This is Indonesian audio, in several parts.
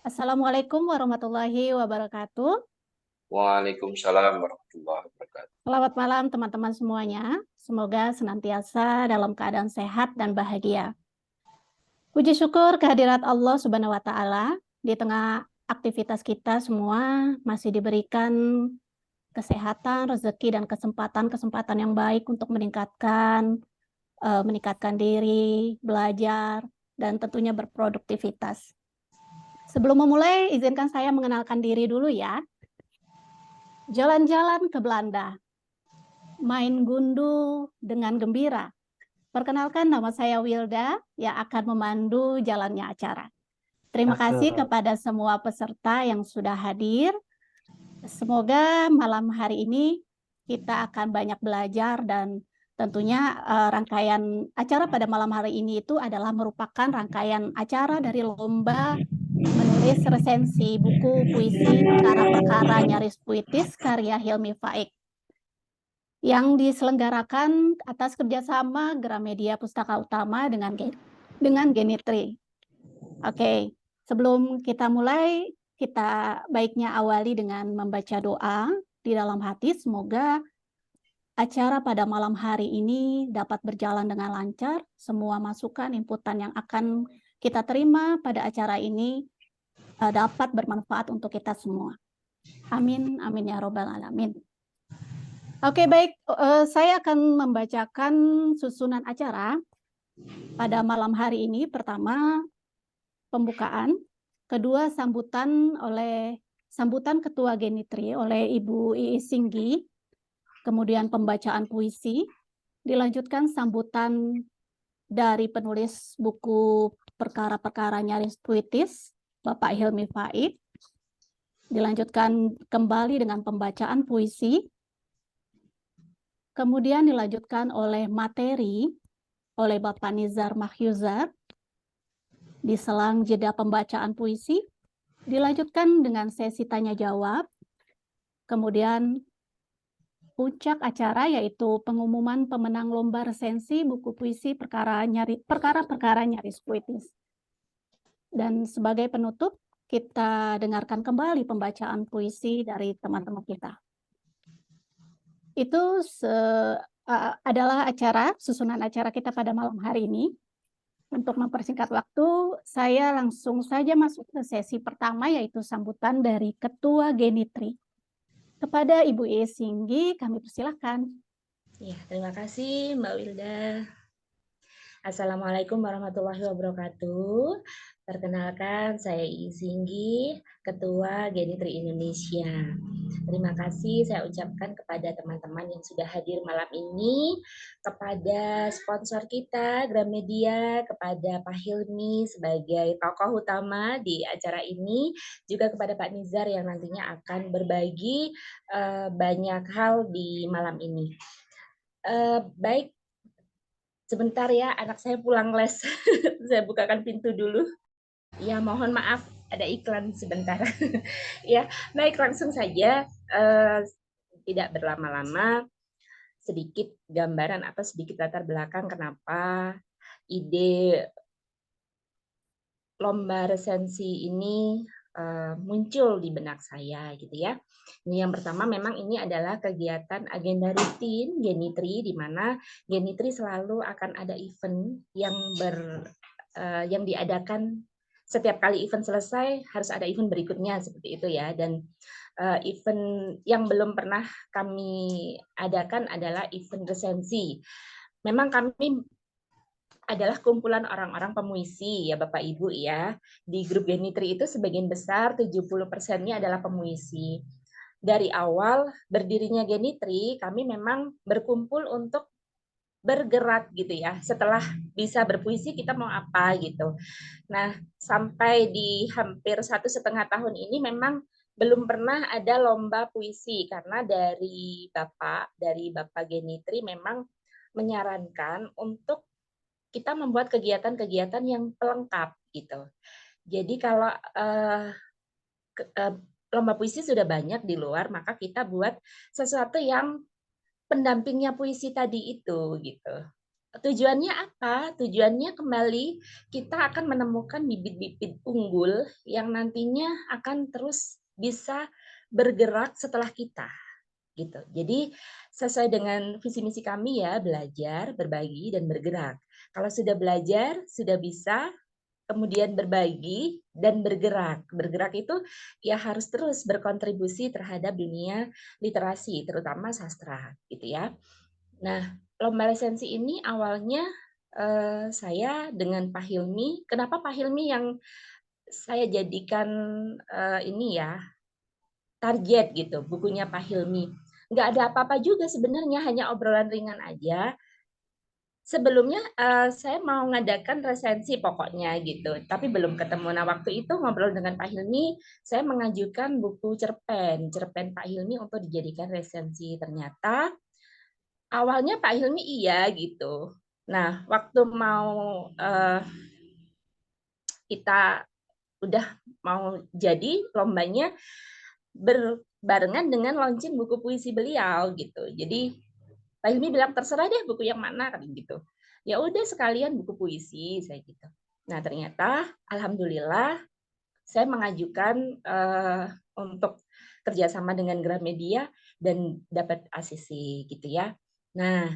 Assalamualaikum warahmatullahi wabarakatuh. Waalaikumsalam warahmatullahi wabarakatuh. Selamat malam teman-teman semuanya. Semoga senantiasa dalam keadaan sehat dan bahagia. Puji syukur kehadirat Allah Subhanahu wa taala di tengah aktivitas kita semua masih diberikan kesehatan, rezeki dan kesempatan-kesempatan yang baik untuk meningkatkan diri, belajar dan tentunya berproduktivitas. Sebelum memulai, izinkan saya mengenalkan diri dulu ya. Jalan-jalan ke Belanda, main gundu dengan gembira. Perkenalkan, nama saya Wilda yang akan memandu jalannya acara. Terima kasih Cakep. kepada semua peserta yang sudah hadir. Semoga malam hari ini kita akan banyak belajar dan tentunya rangkaian acara pada malam hari ini itu adalah merupakan rangkaian acara dari lomba menulis resensi buku puisi perkara-perkara nyaris puitis karya Hilmi Faik yang diselenggarakan atas kerjasama Gramedia Pustaka Utama dengan Genitri. Oke, sebelum kita mulai, kita baiknya awali dengan membaca doa di dalam hati. Semoga acara pada malam hari ini dapat berjalan dengan lancar. Semua masukan, inputan yang akan kita terima pada acara ini dapat bermanfaat untuk kita semua. Amin, amin ya robbal alamin. Oke, baik. Saya akan membacakan susunan acara pada malam hari ini. Pertama, pembukaan. Kedua, sambutan Ketua Genitri oleh Ibu Iis Singgi. Kemudian pembacaan puisi. Dilanjutkan sambutan dari penulis buku perkara-perkara nyaris puitis, Bapak Hilmi Faik. Dilanjutkan kembali dengan pembacaan puisi. Kemudian dilanjutkan oleh materi oleh Bapak Nizar Mahyuzar. Diselang jeda pembacaan puisi, dilanjutkan dengan sesi tanya jawab. Kemudian puncak acara yaitu pengumuman pemenang lomba resensi buku puisi perkara-perkara nyaris puitis. Dan sebagai penutup, kita dengarkan kembali pembacaan puisi dari teman-teman kita. Itu adalah susunan acara kita pada malam hari ini. Untuk mempersingkat waktu, saya langsung saja masuk ke sesi pertama, yaitu sambutan dari Ketua Genitri. Kepada Ibu Iis Singgi, kami persilahkan. Ya, terima kasih Mbak Wilda. Assalamualaikum warahmatullahi wabarakatuh. Perkenalkan, saya Iis Singgi, Ketua Genitri Indonesia. Terima kasih saya ucapkan kepada teman-teman yang sudah hadir malam ini, kepada sponsor kita, Gramedia, kepada Pak Hilmi sebagai tokoh utama di acara ini, juga kepada Pak Nizar yang nantinya akan berbagi banyak hal di malam ini. Baik, sebentar ya, anak saya pulang les. Saya bukakan pintu dulu. Ya, mohon maaf, ada iklan sebentar. Ya, baik, langsung saja. Tidak berlama-lama, sedikit gambaran atau sedikit latar belakang kenapa ide lomba resensi ini muncul di benak saya, gitu ya. Ini yang pertama, memang ini adalah kegiatan agenda rutin Genitri, di mana Genitri selalu akan ada event yang diadakan setiap kali event selesai harus ada event berikutnya, seperti itu ya. Dan event yang belum pernah kami adakan adalah event resensi. Memang kami adalah kumpulan orang-orang pemuisi ya Bapak Ibu ya. Di grup Genitri itu sebagian besar 70%-nya adalah pemuisi. Dari awal berdirinya Genitri, kami memang berkumpul untuk bergerak gitu ya. Setelah bisa berpuisi kita mau apa gitu. Nah, sampai di hampir 1,5 tahun ini memang belum pernah ada lomba puisi karena dari Bapak Genitri memang menyarankan untuk kita membuat kegiatan-kegiatan yang pelengkap gitu. Jadi kalau lomba puisi sudah banyak di luar, maka kita buat sesuatu yang pendampingnya puisi tadi itu gitu. Tujuannya apa? Tujuannya kembali kita akan menemukan bibit-bibit unggul yang nantinya akan terus bisa bergerak setelah kita, gitu. Jadi sesuai dengan visi misi kami ya, belajar, berbagi, dan bergerak. Kalau sudah belajar, sudah bisa, kemudian berbagi dan bergerak. Bergerak itu ya harus terus berkontribusi terhadap dunia literasi, terutama sastra, gitu ya. Nah, lomba resensi ini awalnya saya dengan Pak Hilmi. Kenapa Pak Hilmi yang saya jadikan ini ya target gitu, bukunya Pak Hilmi. Nggak ada apa-apa juga sebenarnya, hanya obrolan ringan aja. Sebelumnya saya mau ngadakan resensi pokoknya gitu, tapi belum ketemu. Nah, waktu itu ngobrol dengan Pak Hilmi, saya mengajukan buku cerpen Pak Hilmi untuk dijadikan resensi. Ternyata awalnya Pak Hilmi iya gitu. Nah, waktu mau kita udah mau jadi lombanya berbarengan dengan launching buku puisi beliau gitu. Jadi Pak Hilmi bilang terserah deh buku yang mana kan gitu. Ya udah sekalian buku puisi saya gitu. Nah, ternyata alhamdulillah saya mengajukan untuk kerjasama dengan Gramedia dan dapat ACC gitu ya. Nah,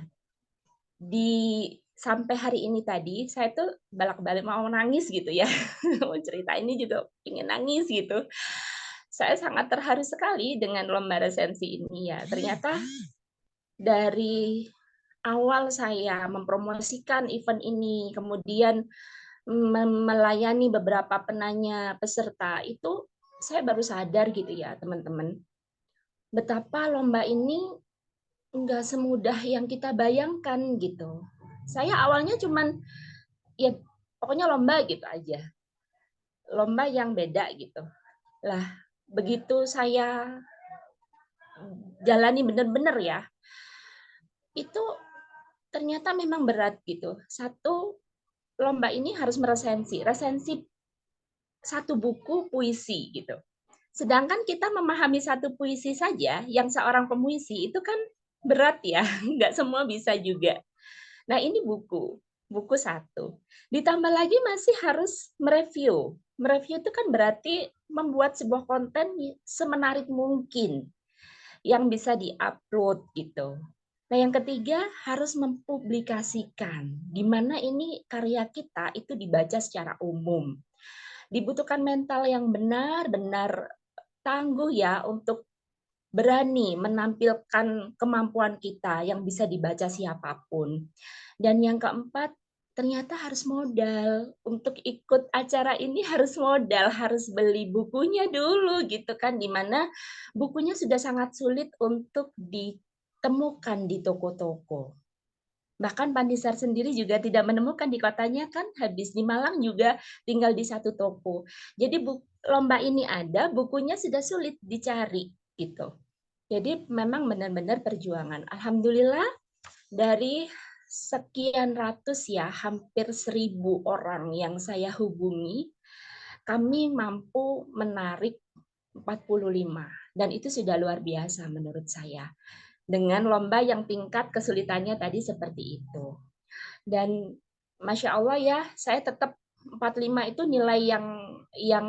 sampai hari ini tadi saya tuh balak-balik mau nangis gitu ya. Mau cerita ini juga ingin nangis gitu. Saya sangat terharu sekali dengan lomba resensi ini ya. Ternyata dari awal saya mempromosikan event ini, kemudian melayani beberapa penanya peserta, itu saya baru sadar gitu ya teman-teman, betapa lomba ini nggak semudah yang kita bayangkan gitu. Saya awalnya cuman ya pokoknya lomba gitu aja, lomba yang beda gitu. Lah begitu saya jalani bener-bener ya, itu ternyata memang berat gitu. Satu, lomba ini harus resensi satu buku puisi gitu. Sedangkan kita memahami satu puisi saja, yang seorang pemuisi itu kan berat ya, nggak semua bisa juga. Nah ini buku satu. Ditambah lagi masih harus mereview. Mereview itu kan berarti membuat sebuah konten semenarik mungkin yang bisa diupload gitu. Nah yang ketiga harus mempublikasikan, di mana ini karya kita itu dibaca secara umum. Dibutuhkan mental yang benar-benar tangguh ya untuk berani menampilkan kemampuan kita yang bisa dibaca siapapun. Dan yang keempat, ternyata harus modal. Untuk ikut acara ini harus modal, harus beli bukunya dulu gitu kan, dimana bukunya sudah sangat sulit untuk ditemukan di toko-toko. Bahkan Pandisar sendiri juga tidak menemukan di kotanya kan, habis di Malang juga tinggal di satu toko. Jadi lomba ini ada, bukunya sudah sulit dicari gitu. Jadi memang benar-benar perjuangan. Alhamdulillah dari sekian ratus ya, hampir 1.000 orang yang saya hubungi, kami mampu menarik 45 dan itu sudah luar biasa menurut saya. Dengan lomba yang tingkat kesulitannya tadi seperti itu. Dan Masya Allah ya, saya tetap 45 itu nilai yang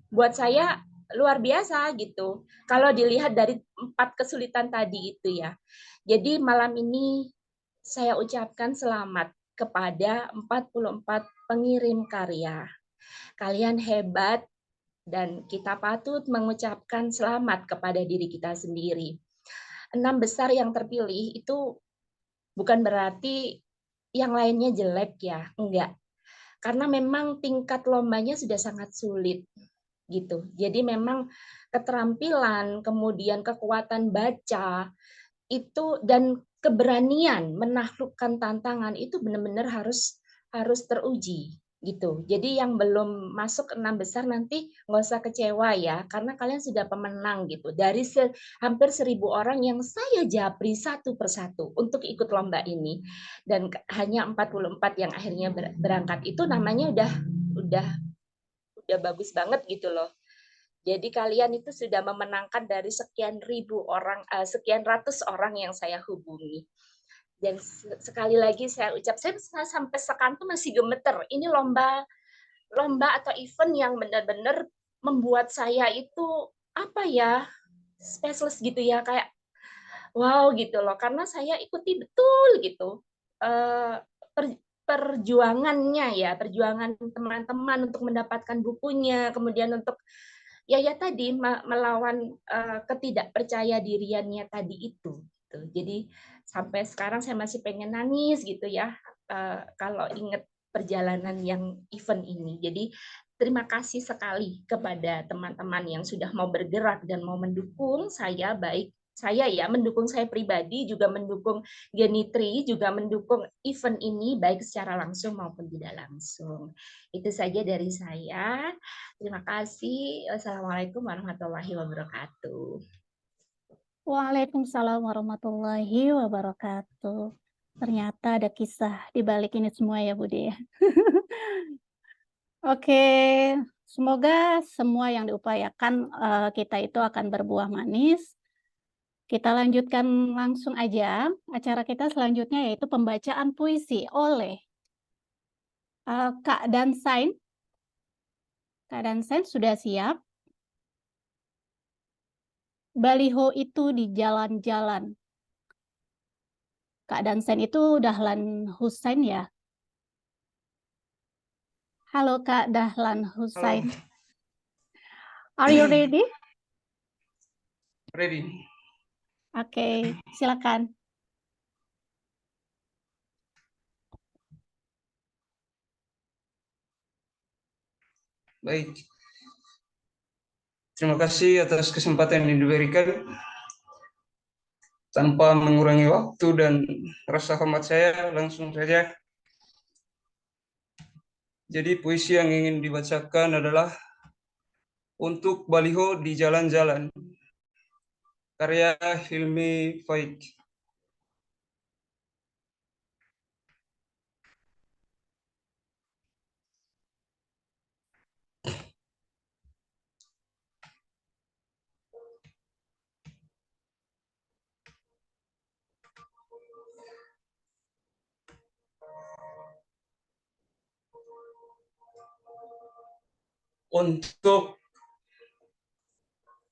buat saya luar biasa gitu. Kalau dilihat dari 4 kesulitan tadi itu ya. Jadi malam ini saya ucapkan selamat kepada 44 pengirim karya. Kalian hebat dan kita patut mengucapkan selamat kepada diri kita sendiri. 6 besar yang terpilih itu bukan berarti yang lainnya jelek ya, enggak. Karena memang tingkat lombanya sudah sangat sulit gitu. Jadi memang keterampilan, kemudian kekuatan baca itu dan keberanian menaklukkan tantangan itu benar-benar harus teruji gitu. Jadi yang belum masuk 6 besar nanti nggak usah kecewa ya, karena kalian sudah pemenang gitu. Dari hampir 1.000 orang yang saya japri satu persatu untuk ikut lomba ini, dan hanya 44 yang akhirnya berangkat itu namanya udah bagus banget gitu loh. Jadi kalian itu sudah memenangkan dari sekian ribu orang, sekian ratus orang yang saya hubungi. Dan sekali lagi saya ucap, saya sampai sekarang tuh masih gemeter. Ini lomba atau event yang benar-benar membuat saya itu apa ya, speechless gitu ya, kayak wow gitu loh, karena saya ikuti betul gitu perjuangannya ya, perjuangan teman-teman untuk mendapatkan bukunya, kemudian untuk ya tadi melawan ketidakpercaya diriannya tadi itu. Gitu. Jadi sampai sekarang saya masih pengen nangis gitu ya kalau ingat perjalanan yang event ini. Jadi terima kasih sekali kepada teman-teman yang sudah mau bergerak dan mau mendukung saya, baik saya ya, mendukung saya pribadi, juga mendukung Genitri, juga mendukung event ini baik secara langsung maupun tidak langsung. Itu saja dari saya. Terima kasih. Wassalamualaikum warahmatullahi wabarakatuh. Waalaikumsalam warahmatullahi wabarakatuh. Ternyata ada kisah di balik ini semua ya, Budi ya. Oke, semoga semua yang diupayakan kita itu akan berbuah manis. Kita lanjutkan langsung aja acara kita selanjutnya, yaitu pembacaan puisi oleh Kak Dansain. Kak Dansain sudah siap? Baliho itu di jalan-jalan. Kak Dansain itu Dahlan Husain ya? Halo Kak Dahlan Husain. Halo. Are you ready? Ready. Oke, silakan. Baik. Terima kasih atas kesempatan yang diberikan. Tanpa mengurangi waktu dan rasa hormat saya, langsung saja. Jadi puisi yang ingin dibacakan adalah Untuk Baliho di Jalan-Jalan, karya Hilmi Faik. Untuk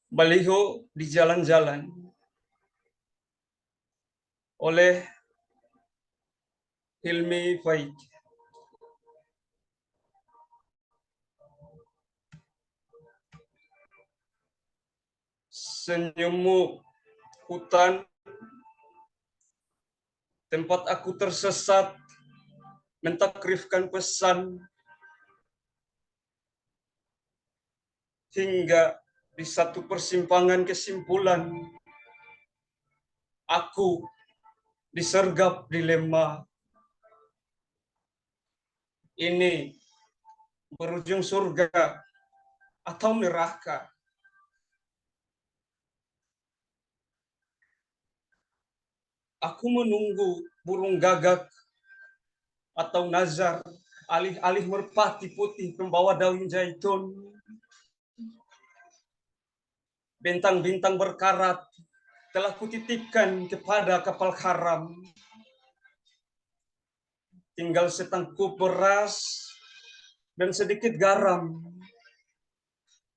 Baliho di Jalan-Jalan oleh Hilmi Faik. Senyummu hutan, tempat aku tersesat, mentakrifkan pesan, hingga di satu persimpangan kesimpulan, aku disergap dilema. Ini berujung surga atau neraka? Aku menunggu burung gagak atau nazar, alih-alih merpati putih pembawa daun zaitun. Bintang-bintang berkarat telah kutitipkan kepada kapal karam. Tinggal setangkup beras dan sedikit garam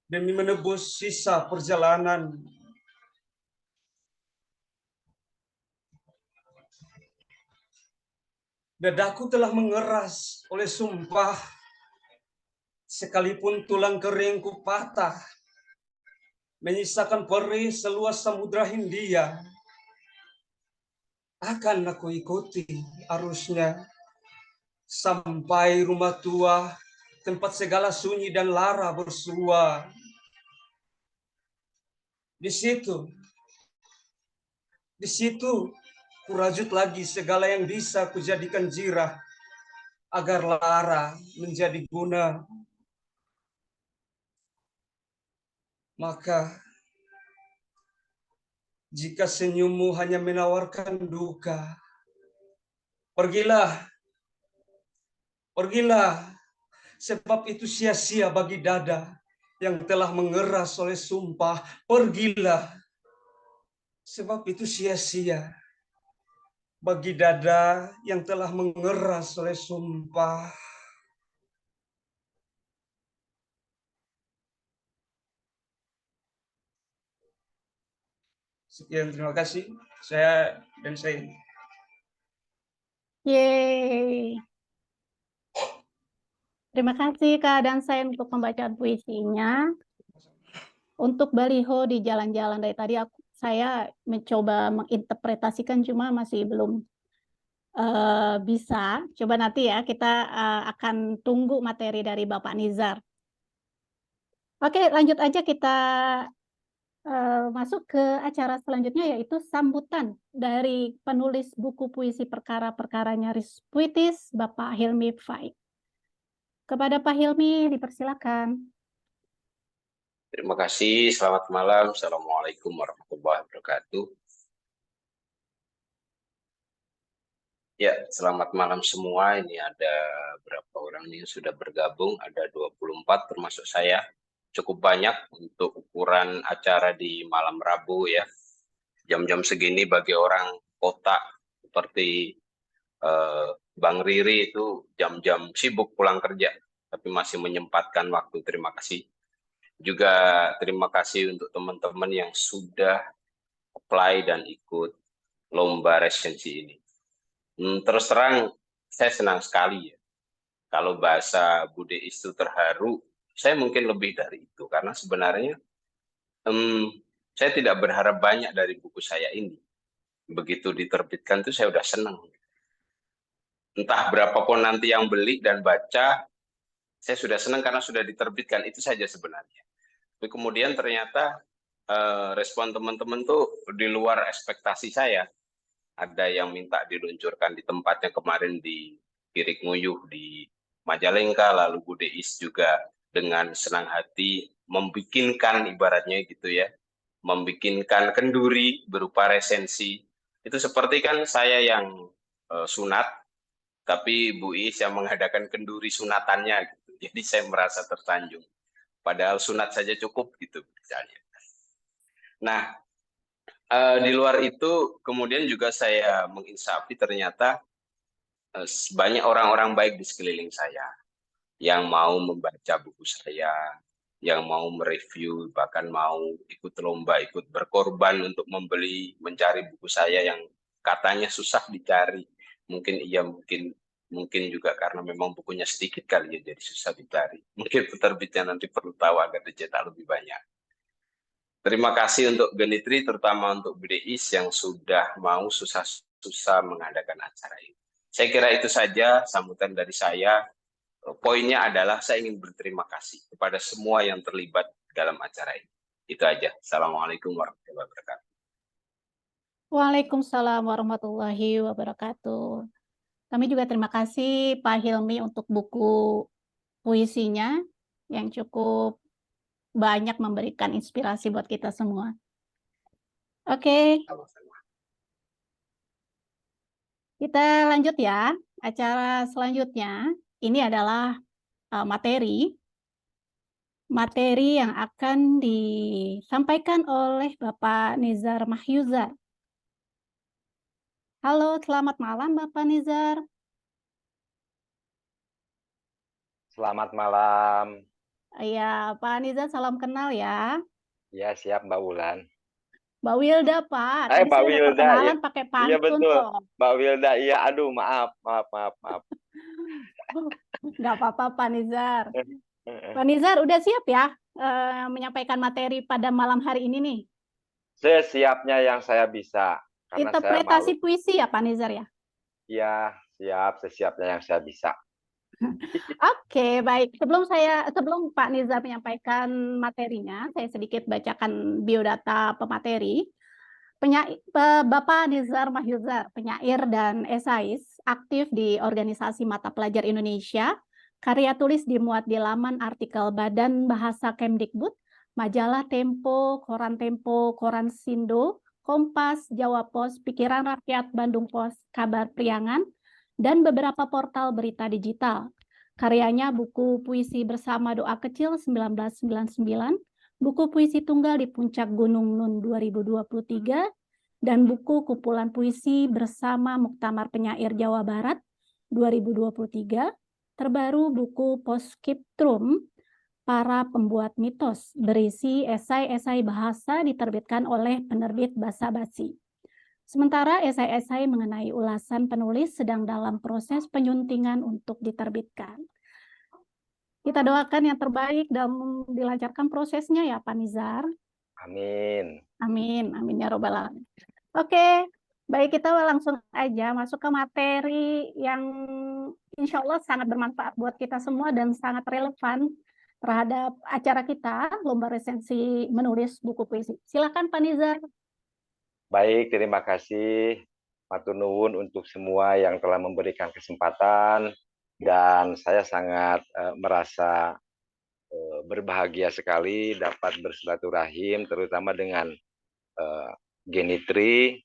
demi menebus sisa perjalanan. Dadaku telah mengeras oleh sumpah, sekalipun tulang keringku patah, menyisakan perih seluas samudra Hindia. Akan aku ikuti arusnya sampai rumah tua, tempat segala sunyi dan lara bersua. Di situ kurajut lagi segala yang bisa kujadikan jirah, agar lara menjadi guna. Maka jika senyummu hanya menawarkan duka, pergilah, sebab itu sia-sia bagi dada yang telah mengeras oleh sumpah. Pergilah, sebab itu sia-sia bagi dada yang telah mengeras oleh sumpah. Sekian, terima kasih. Saya. Yeay. Terima kasih Kak Dansen untuk pembacaan puisinya. Untuk baliho di jalan-jalan dari tadi saya mencoba menginterpretasikan cuma masih belum bisa. Coba nanti ya kita akan tunggu materi dari Bapak Nizar. Oke, lanjut aja kita masuk ke acara selanjutnya, yaitu sambutan dari penulis buku puisi perkara-perkara nyaris puitis, Bapak Hilmi Faik. Kepada Pak Hilmi, dipersilakan. Terima kasih, selamat malam. Assalamualaikum warahmatullahi wabarakatuh. Ya, selamat malam semua. Ini ada berapa orang nih yang sudah bergabung? Ada 24 termasuk saya. Cukup banyak untuk ukuran acara di malam Rabu ya. Jam-jam segini bagi orang kota seperti Bang Riri itu jam-jam sibuk pulang kerja, tapi masih menyempatkan waktu. Terima kasih. Juga terima kasih untuk teman-teman yang sudah apply dan ikut lomba resensi ini. Terus terang, saya senang sekali ya. Kalau bahasa Bude itu terharu, saya mungkin lebih dari itu. Karena sebenarnya saya tidak berharap banyak dari buku saya ini. Begitu diterbitkan itu saya udah senang. Entah berapapun nanti yang beli dan baca, saya sudah senang karena sudah diterbitkan. Itu saja sebenarnya. Tapi kemudian ternyata respon teman-teman tuh di luar ekspektasi saya. Ada yang minta diluncurkan di tempatnya kemarin di Pirik Nguyuh di Majalengka, lalu Bude Is juga dengan senang hati membikinkan ibaratnya gitu ya, membikinkan kenduri berupa resensi. Itu seperti kan saya yang sunat, tapi Bu Is yang mengadakan kenduri sunatannya gitu. Jadi saya merasa tersanjung. Padahal sunat saja cukup gitu misalnya. Nah, di luar itu kemudian juga saya menginsafi ternyata banyak orang-orang baik di sekeliling saya yang mau membaca buku saya, yang mau mereview, bahkan mau ikut lomba, ikut berkorban untuk membeli, mencari buku saya yang katanya susah dicari. Mungkin iya, mungkin juga karena memang bukunya sedikit kali ya, jadi susah dicari. Mungkin penerbitnya nanti perlu tahu agar dicetak lebih banyak. Terima kasih untuk Genitri, terutama untuk BDIS yang sudah mau susah-susah mengadakan acara ini. Saya kira itu saja sambutan dari saya. Poinnya adalah saya ingin berterima kasih kepada semua yang terlibat dalam acara ini. Itu aja. Assalamualaikum warahmatullahi wabarakatuh. Waalaikumsalam warahmatullahi wabarakatuh. Kami juga terima kasih Pak Hilmi untuk buku puisinya yang cukup banyak memberikan inspirasi buat kita semua. Oke, kita lanjut ya. Acara selanjutnya ini adalah materi yang akan disampaikan oleh Bapak Nizar Mahyuzar. Halo, selamat malam Bapak Nizar. Selamat malam. Iya, Pak Nizar, salam kenal ya. Ya, siap Mbak Wulan. Mbak Wilda, Pak. Pak Tadi saya Wilda, perkenalan ya. pakai Iya pantun betul. loh. Mbak Wilda, iya. Aduh, maaf. Nggak apa-apa, Pak Nizar. Pak Nizar, udah siap ya menyampaikan materi pada malam hari ini nih? Sesiapnya yang saya bisa. Karena Interpretasi saya puisi ya, Pak Nizar ya? Iya, siap. Sesiapnya yang saya bisa. Oke, baik. Sebelum Pak Nizar menyampaikan materinya, saya sedikit bacakan biodata pemateri. Bapak Nizar Mahyuzar, penyair dan esais, aktif di Organisasi Mata Pelajar Indonesia. Karya tulis dimuat di laman artikel Badan Bahasa Kemdikbud, majalah Tempo, Koran Sindo, Kompas, Jawa Pos, Pikiran Rakyat, Bandung Pos, Kabar Priangan, dan beberapa portal berita digital. Karyanya buku puisi Bersama Doa Kecil 1999, buku puisi tunggal di Puncak Gunung Nun 2023, dan buku kumpulan puisi bersama Muktamar Penyair Jawa Barat 2023, terbaru buku Postscriptum Para Pembuat Mitos berisi esai-esai bahasa diterbitkan oleh penerbit Basa Basi. Sementara esai-esai mengenai ulasan penulis sedang dalam proses penyuntingan untuk diterbitkan. Kita doakan yang terbaik dan dilancarkan prosesnya ya Pak Nizar. Amin. Amin, amin ya robbal alamin. Oke, baik, kita langsung aja masuk ke materi yang insya Allah sangat bermanfaat buat kita semua dan sangat relevan terhadap acara kita, Lomba Resensi Menulis Buku Puisi. Silakan Pak Nizar. Baik, terima kasih Matur nuwun untuk semua yang telah memberikan kesempatan, dan saya sangat merasa berbahagia sekali dapat bersilaturahim, terutama dengan Genitri,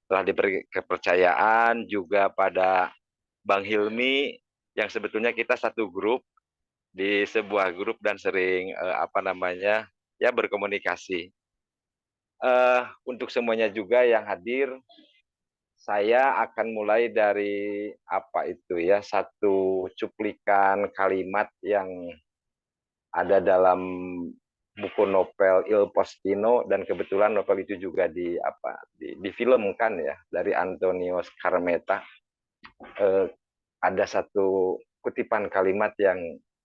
telah diberi kepercayaan juga pada Bang Hilmi, yang sebetulnya kita satu grup di sebuah grup dan sering berkomunikasi. Untuk semuanya juga yang hadir, saya akan mulai dari satu cuplikan kalimat yang ada dalam buku novel Il Postino, dan kebetulan novel itu juga difilmkan ya, dari Antonio Scarmeta. Ada satu kutipan kalimat yang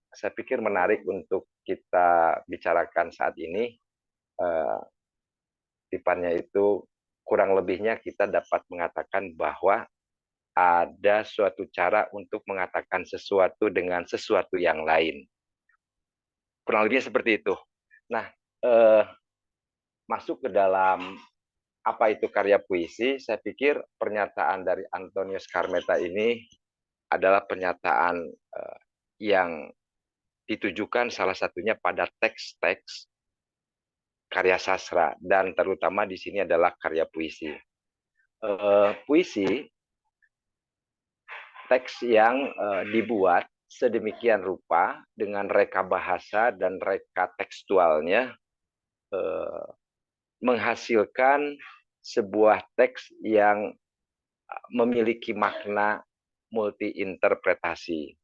saya pikir menarik untuk kita bicarakan saat ini. Kutipannya itu kurang lebihnya kita dapat mengatakan bahwa ada suatu cara untuk mengatakan sesuatu dengan sesuatu yang lain. Kurang lebihnya seperti itu. Nah, masuk ke dalam apa itu karya puisi, saya pikir pernyataan dari Antonio Scarmeta ini adalah pernyataan yang ditujukan salah satunya pada teks-teks karya sastra, dan terutama di sini adalah karya puisi. Puisi, teks yang dibuat sedemikian rupa dengan reka bahasa dan reka tekstualnya menghasilkan sebuah teks yang memiliki makna multi-interpretasi,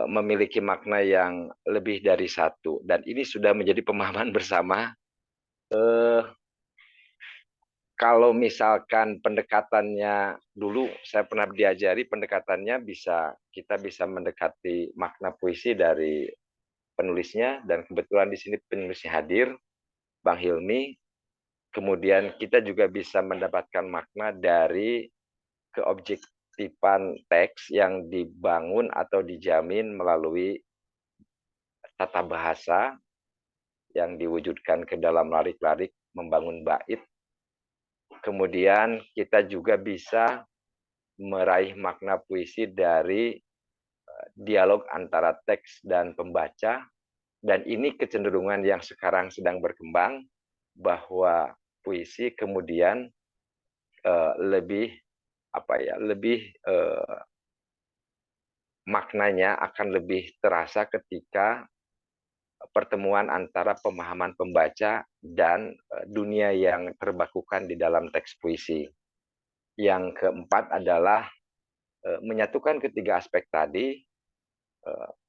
memiliki makna yang lebih dari satu, dan ini sudah menjadi pemahaman bersama. Kalau misalkan pendekatannya dulu saya pernah diajari, pendekatannya kita bisa mendekati makna puisi dari penulisnya, dan kebetulan di sini penulisnya hadir, Bang Hilmi. Kemudian kita juga bisa mendapatkan makna dari keobjektifan teks yang dibangun atau dijamin melalui tata bahasa yang diwujudkan ke dalam larik-larik membangun bait. Kemudian kita juga bisa meraih makna puisi dari dialog antara teks dan pembaca, dan ini kecenderungan yang sekarang sedang berkembang, bahwa puisi kemudian maknanya akan lebih terasa ketika pertemuan antara pemahaman pembaca dan dunia yang terbakukan di dalam teks puisi. Yang keempat adalah menyatukan ketiga aspek tadi,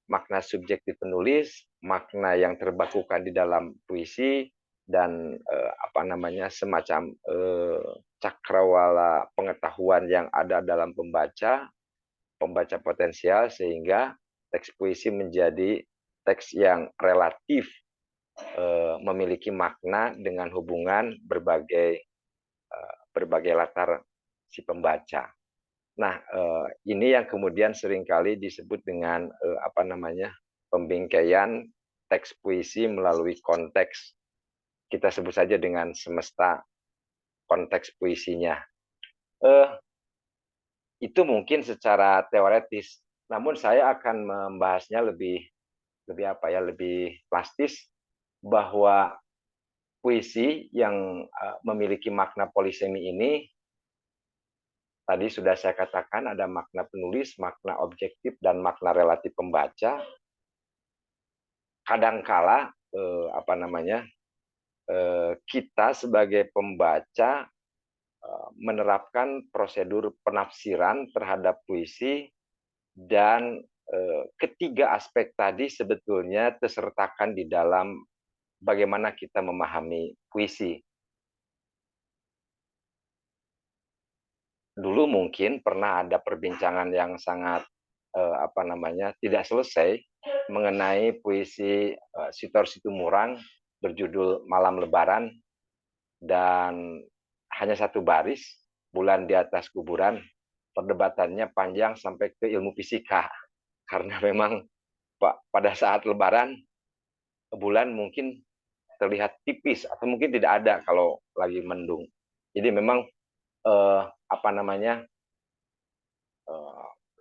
makna subjektif penulis, makna yang terbakukan di dalam puisi, dan semacam cakrawala pengetahuan yang ada dalam pembaca potensial, sehingga teks puisi menjadi teks yang relatif memiliki makna dengan hubungan berbagai latar si pembaca. Nah, ini yang kemudian seringkali disebut dengan pembingkaian teks puisi melalui konteks. Kita sebut saja dengan semesta konteks puisinya. Itu mungkin secara teoretis, namun saya akan membahasnya lebih plastis, bahwa puisi yang memiliki makna polisemi ini, tadi sudah saya katakan ada makna penulis, makna objektif, dan makna relatif pembaca. Kadangkala kita sebagai pembaca menerapkan prosedur penafsiran terhadap puisi, dan ketiga aspek tadi sebetulnya tersertakan di dalam bagaimana kita memahami puisi. Dulu mungkin pernah ada perbincangan yang sangat tidak selesai mengenai puisi Sitor Situmorang berjudul Malam Lebaran, dan hanya satu baris, Bulan di Atas Kuburan. Perdebatannya panjang sampai ke ilmu fisika, karena memang pada saat Lebaran bulan mungkin terlihat tipis atau mungkin tidak ada kalau lagi mendung. Jadi memang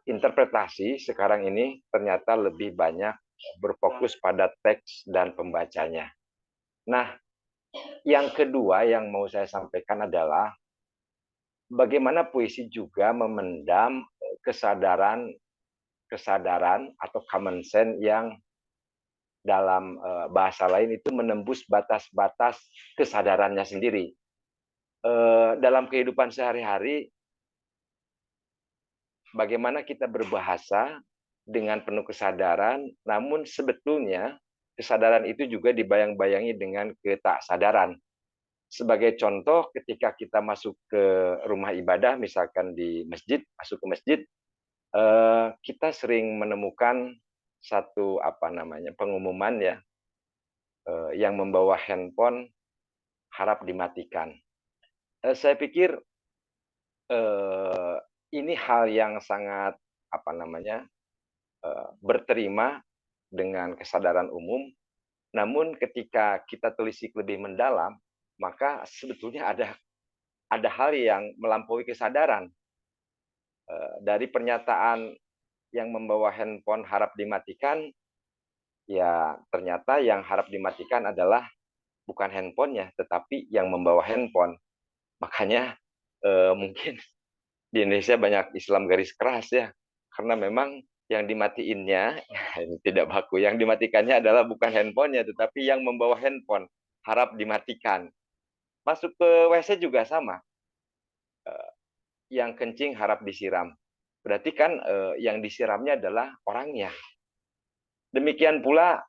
interpretasi sekarang ini ternyata lebih banyak berfokus pada teks dan pembacanya. Nah, yang kedua yang mau saya sampaikan adalah bagaimana puisi juga memendam kesadaran atau common sense yang dalam bahasa lain itu menembus batas-batas kesadarannya sendiri. Dalam kehidupan sehari-hari, bagaimana kita berbahasa dengan penuh kesadaran, namun sebetulnya kesadaran itu juga dibayang-bayangi dengan ketaksadaran. Sebagai contoh, ketika kita masuk ke rumah ibadah, misalkan di masjid, masuk ke masjid, kita sering menemukan satu pengumuman ya, yang membawa handphone harap dimatikan. Saya pikir ini hal yang sangat berterima dengan kesadaran umum. Namun ketika kita telisik lebih mendalam, maka sebetulnya ada hal yang melampaui kesadaran. Dari pernyataan yang membawa handphone harap dimatikan, ya ternyata yang harap dimatikan adalah bukan handphonenya, tetapi yang membawa handphone. Makanya mungkin di Indonesia banyak Islam garis keras ya, karena memang yang dimatiinnya tidak baku. Yang dimatikannya adalah bukan handphonenya, tetapi yang membawa handphone harap dimatikan. Masuk ke WC juga sama. Yang kencing harap disiram. Berarti kan yang disiramnya adalah orangnya. Demikian pula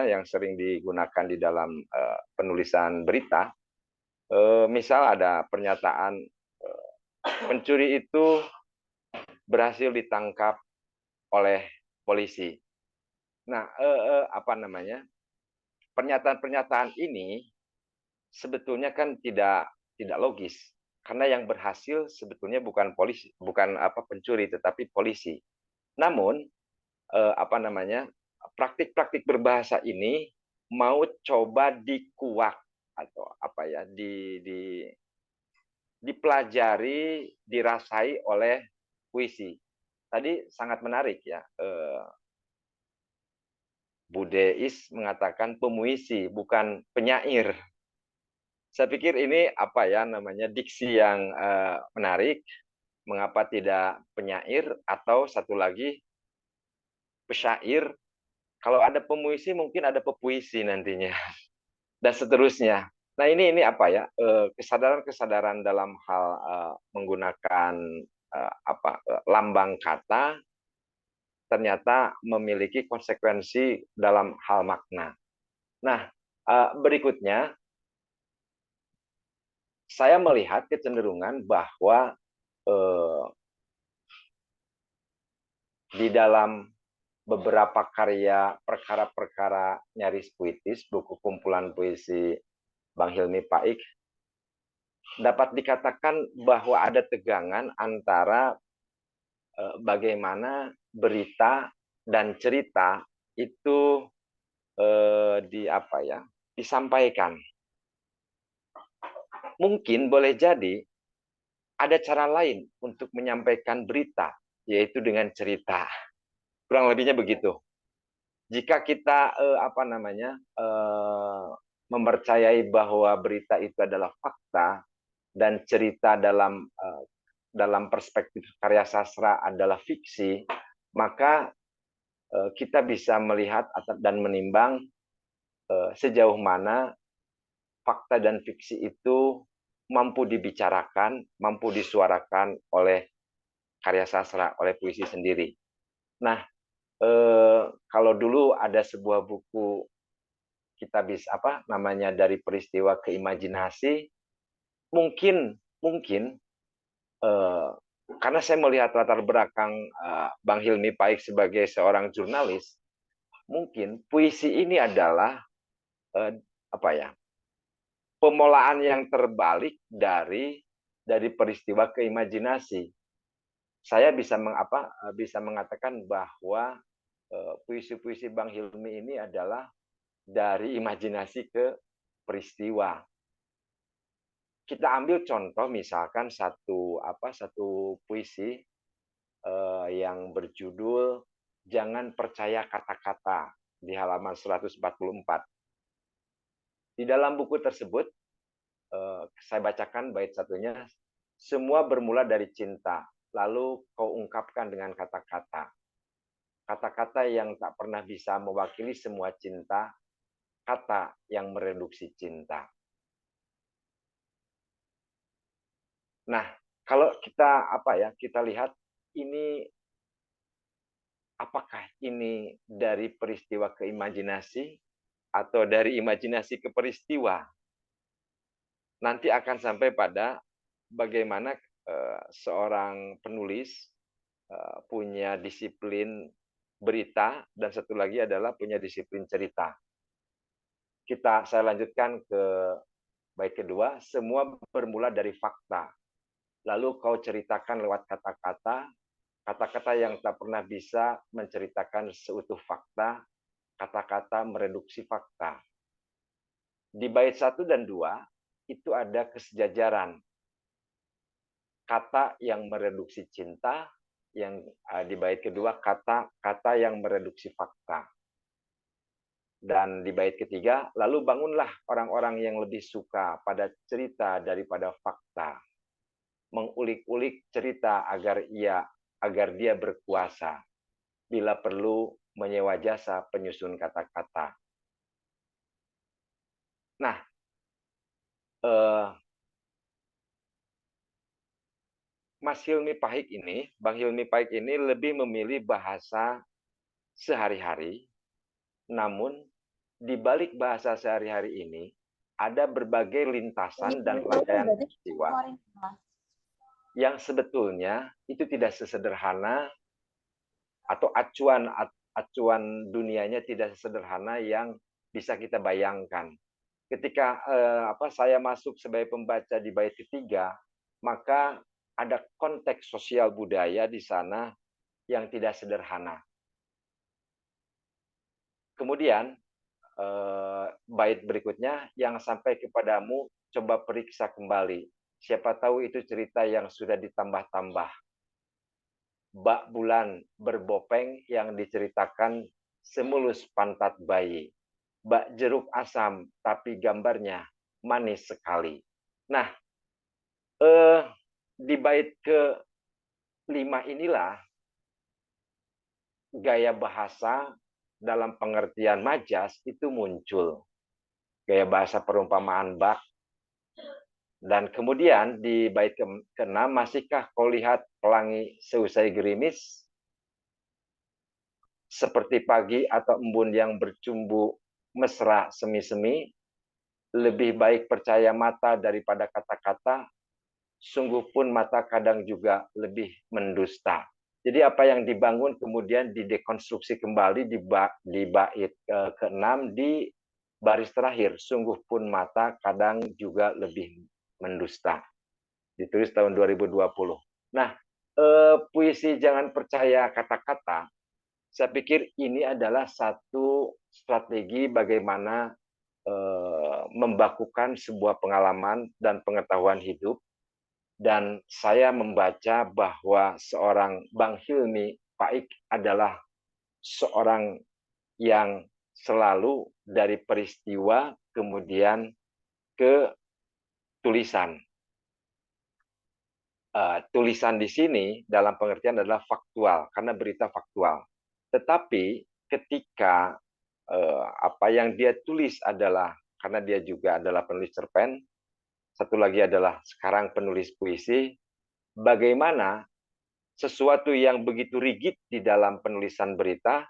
yang sering digunakan di dalam penulisan berita. Misal ada pernyataan pencuri itu berhasil ditangkap oleh polisi. Nah, pernyataan-pernyataan ini sebetulnya kan tidak logis, karena yang berhasil sebetulnya bukan polisi, bukan pencuri, tetapi polisi. Namun praktik-praktik berbahasa ini mau coba dikuak atau dipelajari, dirasai oleh puisi. Tadi sangat menarik ya. Budeis mengatakan pemuisi bukan penyair. Saya pikir ini diksi yang menarik. Mengapa tidak penyair, atau satu lagi pesyair? Kalau ada pemuisi mungkin ada pepuisi nantinya, dan seterusnya. Nah ini kesadaran dalam hal menggunakan lambang kata ternyata memiliki konsekuensi dalam hal makna. Nah, berikutnya saya melihat kecenderungan bahwa di dalam beberapa karya perkara-perkara nyaris puitis, buku kumpulan puisi Bang Hilmi Paik, dapat dikatakan bahwa ada tegangan antara bagaimana berita dan cerita itu disampaikan. Mungkin boleh jadi ada cara lain untuk menyampaikan berita, yaitu dengan cerita. Kurang lebihnya begitu. Jika kita mempercayai bahwa berita itu adalah fakta dan cerita dalam perspektif karya sastra adalah fiksi, maka kita bisa melihat dan menimbang sejauh mana fakta dan fiksi itu mampu dibicarakan, mampu disuarakan oleh karya sastra, oleh puisi sendiri. Nah, kalau dulu ada sebuah buku kita bisa dari peristiwa ke imajinasi, mungkin karena saya melihat latar belakang Bang Hilmi Paik sebagai seorang jurnalis, mungkin puisi ini adalah pemolaan yang terbalik dari peristiwa ke imajinasi. Saya bisa mengatakan bahwa puisi-puisi Bang Hilmi ini adalah dari imajinasi ke peristiwa. Kita ambil contoh misalkan satu puisi yang berjudul Jangan Percaya Kata-Kata di halaman 144. Di dalam buku tersebut saya bacakan bait satunya. Semua bermula dari cinta, lalu kau ungkapkan dengan kata-kata. Kata-kata yang tak pernah bisa mewakili semua cinta, kata yang mereduksi cinta. Nah, kalau kita lihat ini, apakah ini dari peristiwa ke imajinasi atau dari imajinasi ke peristiwa? Nanti akan sampai pada bagaimana seorang penulis punya disiplin berita dan satu lagi adalah punya disiplin cerita. Saya lanjutkan ke bait kedua. Semua bermula dari fakta. Lalu kau ceritakan lewat kata-kata, kata-kata yang tak pernah bisa menceritakan seutuh fakta, kata-kata mereduksi fakta. Di bait 1 dan 2 itu ada kesejajaran. Kata yang mereduksi cinta, yang di bait kedua kata yang mereduksi fakta. Dan di bait ketiga, lalu bangunlah orang-orang yang lebih suka pada cerita daripada fakta. Mengulik-ulik cerita agar dia berkuasa. Bila perlu menyewa jasa penyusun kata-kata. Nah, Bang Hilmi Paik ini lebih memilih bahasa sehari-hari, namun di balik bahasa sehari-hari ini ada berbagai lintasan dan rangkaian peristiwa yang sebetulnya itu tidak sesederhana atau acuan dunianya tidak sesederhana yang bisa kita bayangkan. Ketika saya masuk sebagai pembaca di bait ketiga, maka ada konteks sosial budaya di sana yang tidak sederhana. Kemudian bait berikutnya, yang sampai kepadamu coba periksa kembali. Siapa tahu itu cerita yang sudah ditambah-tambah. Bak bulan berbopeng yang diceritakan semulus pantat bayi. Bak jeruk asam tapi gambarnya manis sekali. Nah, di bait ke-5 inilah gaya bahasa dalam pengertian majas itu muncul. Gaya bahasa perumpamaan bak. Dan kemudian di bait ke-6, masihkah kau lihat pelangi seusai gerimis? Seperti pagi atau embun yang bercumbu mesra semi-semi, lebih baik percaya mata daripada kata-kata, sungguh pun mata kadang juga lebih mendusta. Jadi apa yang dibangun kemudian didekonstruksi kembali di bait ke-6 di baris terakhir, sungguh pun mata kadang juga lebih mendusta. Ditulis tahun 2020. Nah, puisi Jangan Percaya Kata-Kata, saya pikir ini adalah satu strategi bagaimana membakukan sebuah pengalaman dan pengetahuan hidup. Dan saya membaca bahwa seorang Bang Hilmi Paik adalah seorang yang selalu dari peristiwa kemudian ke tulisan. Tulisan di sini dalam pengertian adalah faktual, karena berita faktual. Tetapi ketika apa yang dia tulis adalah, karena dia juga adalah penulis cerpen, satu lagi adalah sekarang penulis puisi, bagaimana sesuatu yang begitu rigid di dalam penulisan berita,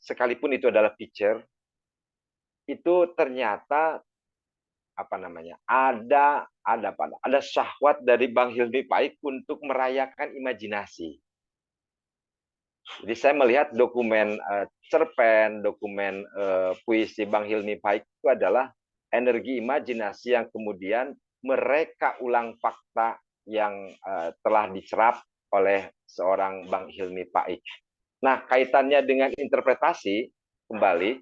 sekalipun itu adalah picture, itu ternyata ada syahwat dari Bang Hilmi Paik untuk merayakan imajinasi. Jadi saya melihat dokumen cerpen, dokumen puisi Bang Hilmi Paik itu adalah energi imajinasi yang kemudian mereka ulang fakta yang telah dicerap oleh seorang Bang Hilmi Paik. Nah, kaitannya dengan interpretasi, kembali,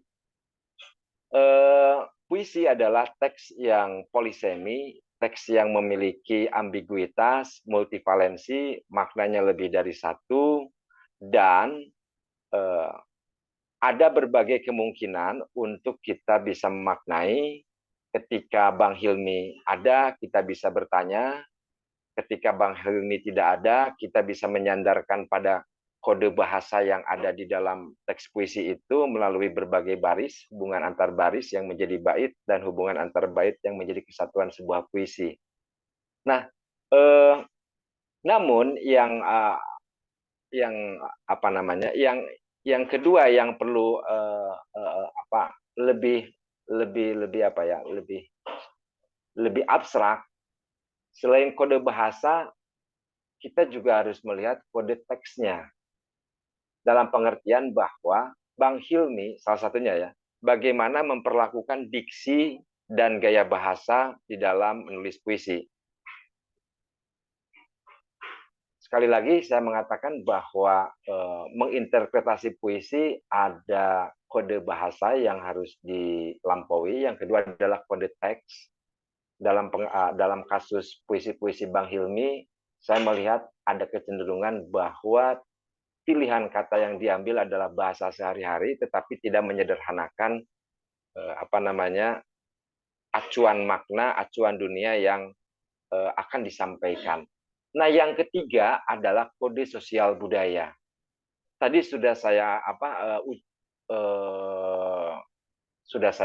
puisi adalah teks yang polisemi, teks yang memiliki ambiguitas, multivalensi, maknanya lebih dari satu, dan ada berbagai kemungkinan untuk kita bisa memaknai. Ketika Bang Hilmi ada, kita bisa bertanya. Ketika Bang Hilmi tidak ada, kita bisa menyandarkan pada kode bahasa yang ada di dalam teks puisi itu melalui berbagai baris, hubungan antar baris yang menjadi bait, dan hubungan antar bait yang menjadi kesatuan sebuah puisi. Nah, namun yang kedua yang perlu lebih abstrak, selain kode bahasa, kita juga harus melihat kode teksnya. Dalam pengertian bahwa Bang Hilmi, salah satunya ya, bagaimana memperlakukan diksi dan gaya bahasa di dalam menulis puisi. Sekali lagi saya mengatakan bahwa menginterpretasi puisi ada kode bahasa yang harus dilampaui. Yang kedua adalah kode teks. Dalam kasus puisi-puisi Bang Hilmi, saya melihat ada kecenderungan bahwa pilihan kata yang diambil adalah bahasa sehari-hari, tetapi tidak menyederhanakan acuan makna, acuan dunia yang akan disampaikan. Nah, yang ketiga adalah kode sosial budaya. Tadi sudah saya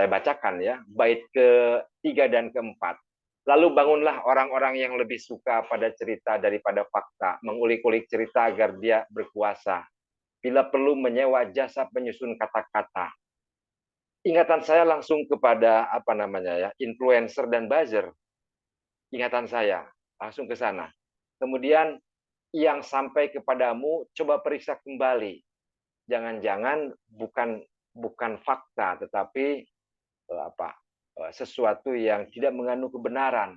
bacakan ya, bait ke-3 dan ke-4. Lalu bangunlah orang-orang yang lebih suka pada cerita daripada fakta, mengulik-ulik cerita agar dia berkuasa. Bila perlu menyewa jasa penyusun kata-kata. Ingatan saya langsung kepada influencer dan buzzer. Ingatan saya langsung ke sana. Kemudian yang sampai kepadamu coba periksa kembali. Jangan-jangan bukan fakta, tetapi sesuatu yang tidak mengandung kebenaran.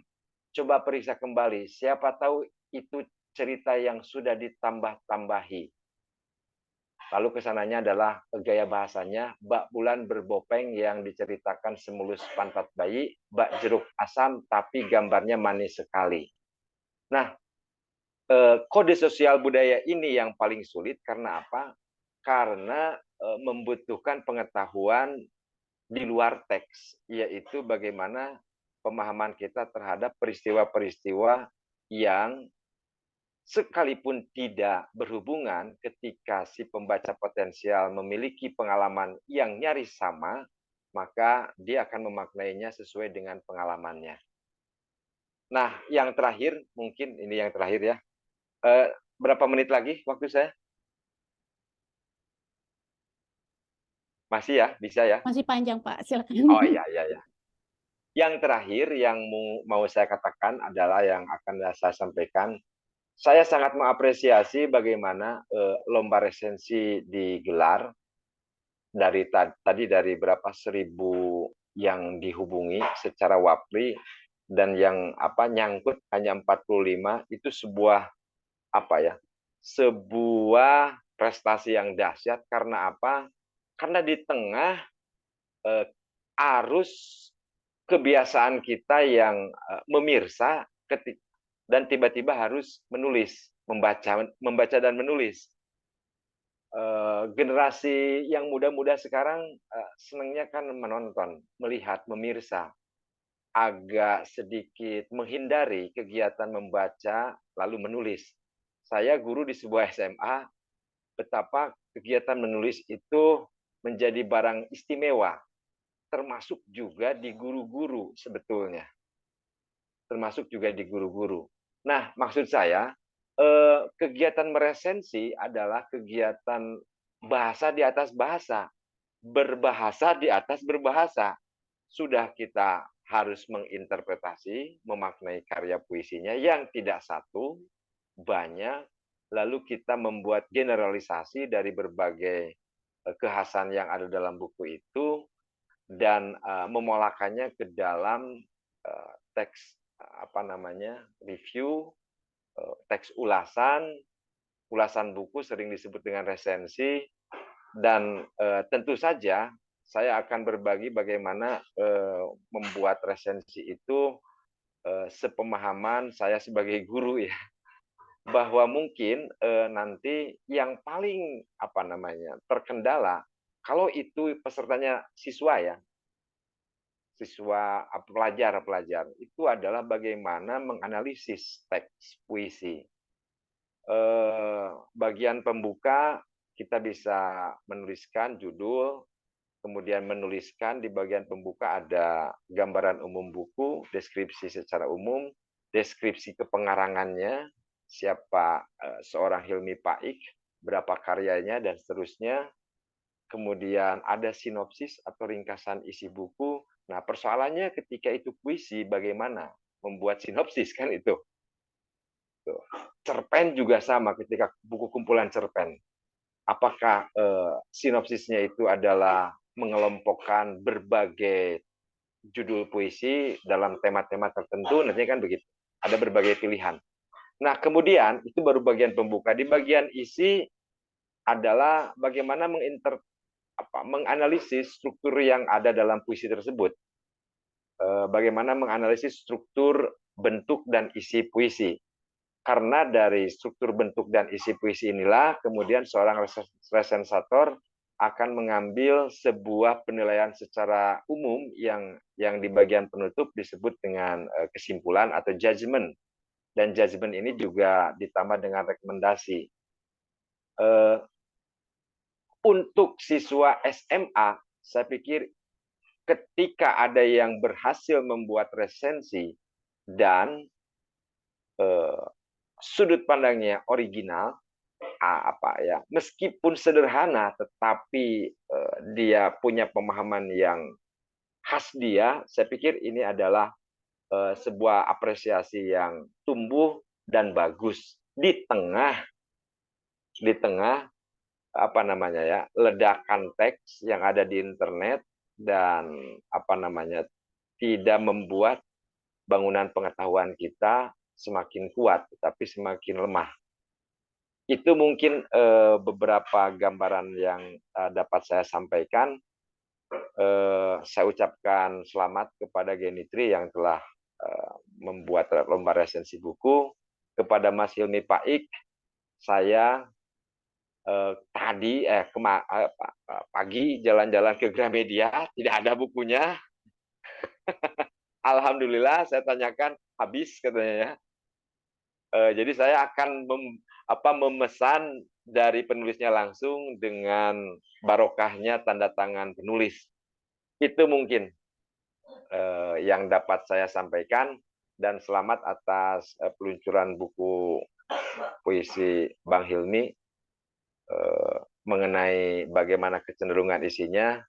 Coba periksa kembali. Siapa tahu itu cerita yang sudah ditambah-tambahi. Lalu kesananya adalah gaya bahasanya, bak bulan berbopeng yang diceritakan semulus pantat bayi, bak jeruk asam tapi gambarnya manis sekali. Nah, kode sosial budaya ini yang paling sulit karena apa? Karena membutuhkan pengetahuan di luar teks, yaitu bagaimana pemahaman kita terhadap peristiwa-peristiwa yang sekalipun tidak berhubungan, ketika si pembaca potensial memiliki pengalaman yang nyaris sama, maka dia akan memaknainya sesuai dengan pengalamannya. Nah, yang terakhir, mungkin ini yang terakhir ya. Berapa menit lagi waktu saya? Masih ya? Bisa ya? Masih panjang, Pak. Silakan. Oh iya. Yang terakhir yang mau saya katakan adalah yang akan saya sampaikan. Saya sangat mengapresiasi bagaimana lomba resensi digelar dari berapa 1.000 yang dihubungi secara wapri, dan yang nyangkut hanya 45. Itu sebuah prestasi yang dahsyat. Karena apa? Karena di tengah arus kebiasaan kita yang memirsa dan tiba-tiba harus menulis, membaca dan menulis. Generasi yang muda-muda sekarang senangnya kan menonton, melihat, memirsa. Agak sedikit menghindari kegiatan membaca lalu menulis. Saya guru di sebuah SMA, betapa kegiatan menulis itu menjadi barang istimewa. termasuk juga di guru-guru sebetulnya. Termasuk juga di guru-guru. Nah, maksud saya, kegiatan meresensi adalah kegiatan bahasa di atas bahasa, berbahasa di atas berbahasa. Sudah kita harus menginterpretasi, memaknai karya puisinya yang tidak satu, banyak, lalu kita membuat generalisasi dari berbagai kekhasan yang ada dalam buku itu, dan memolakannya ke dalam teks review, teks ulasan buku sering disebut dengan resensi, dan tentu saja saya akan berbagi bagaimana membuat resensi itu sepemahaman saya sebagai guru ya, bahwa mungkin nanti yang paling terkendala kalau itu pesertanya siswa ya, siswa pelajar itu adalah bagaimana menganalisis teks puisi. Bagian pembuka kita bisa menuliskan judul, kemudian menuliskan di bagian pembuka ada gambaran umum buku, deskripsi secara umum, deskripsi kepengarangannya, siapa seorang Hilmi Paik, berapa karyanya dan seterusnya. Kemudian ada sinopsis atau ringkasan isi buku. Nah, persoalannya ketika itu puisi, bagaimana membuat sinopsis kan itu. Cerpen juga sama ketika buku kumpulan cerpen. Apakah sinopsisnya itu adalah mengelompokkan berbagai judul puisi dalam tema-tema tertentu, nantinya kan begitu. Ada berbagai pilihan. Nah, kemudian itu baru bagian pembuka. Di bagian isi adalah bagaimana menganalisis struktur yang ada dalam puisi tersebut. Bagaimana menganalisis struktur, bentuk, dan isi puisi. Karena dari struktur, bentuk, dan isi puisi inilah kemudian seorang resensator akan mengambil sebuah penilaian secara umum yang di bagian penutup disebut dengan kesimpulan atau judgement. Dan judgement ini juga ditambah dengan rekomendasi. Untuk siswa SMA, saya pikir ketika ada yang berhasil membuat resensi dan sudut pandangnya original, meskipun sederhana, tetapi dia punya pemahaman yang khas dia, saya pikir ini adalah sebuah apresiasi yang tumbuh dan bagus di tengah ledakan teks yang ada di internet dan tidak membuat bangunan pengetahuan kita semakin kuat tetapi semakin lemah. Itu mungkin beberapa gambaran yang dapat saya sampaikan. Saya ucapkan selamat kepada Genitri yang telah membuat lomba resensi buku. Kepada Mas Hilmi Paik, saya pagi jalan-jalan ke Gramedia, tidak ada bukunya. Alhamdulillah, saya tanyakan habis katanya ya. Jadi saya akan memesan dari penulisnya langsung dengan barokahnya tanda tangan penulis. Itu mungkin yang dapat saya sampaikan, dan selamat atas peluncuran buku puisi Bang Hilmi. Mengenai bagaimana kecenderungan isinya,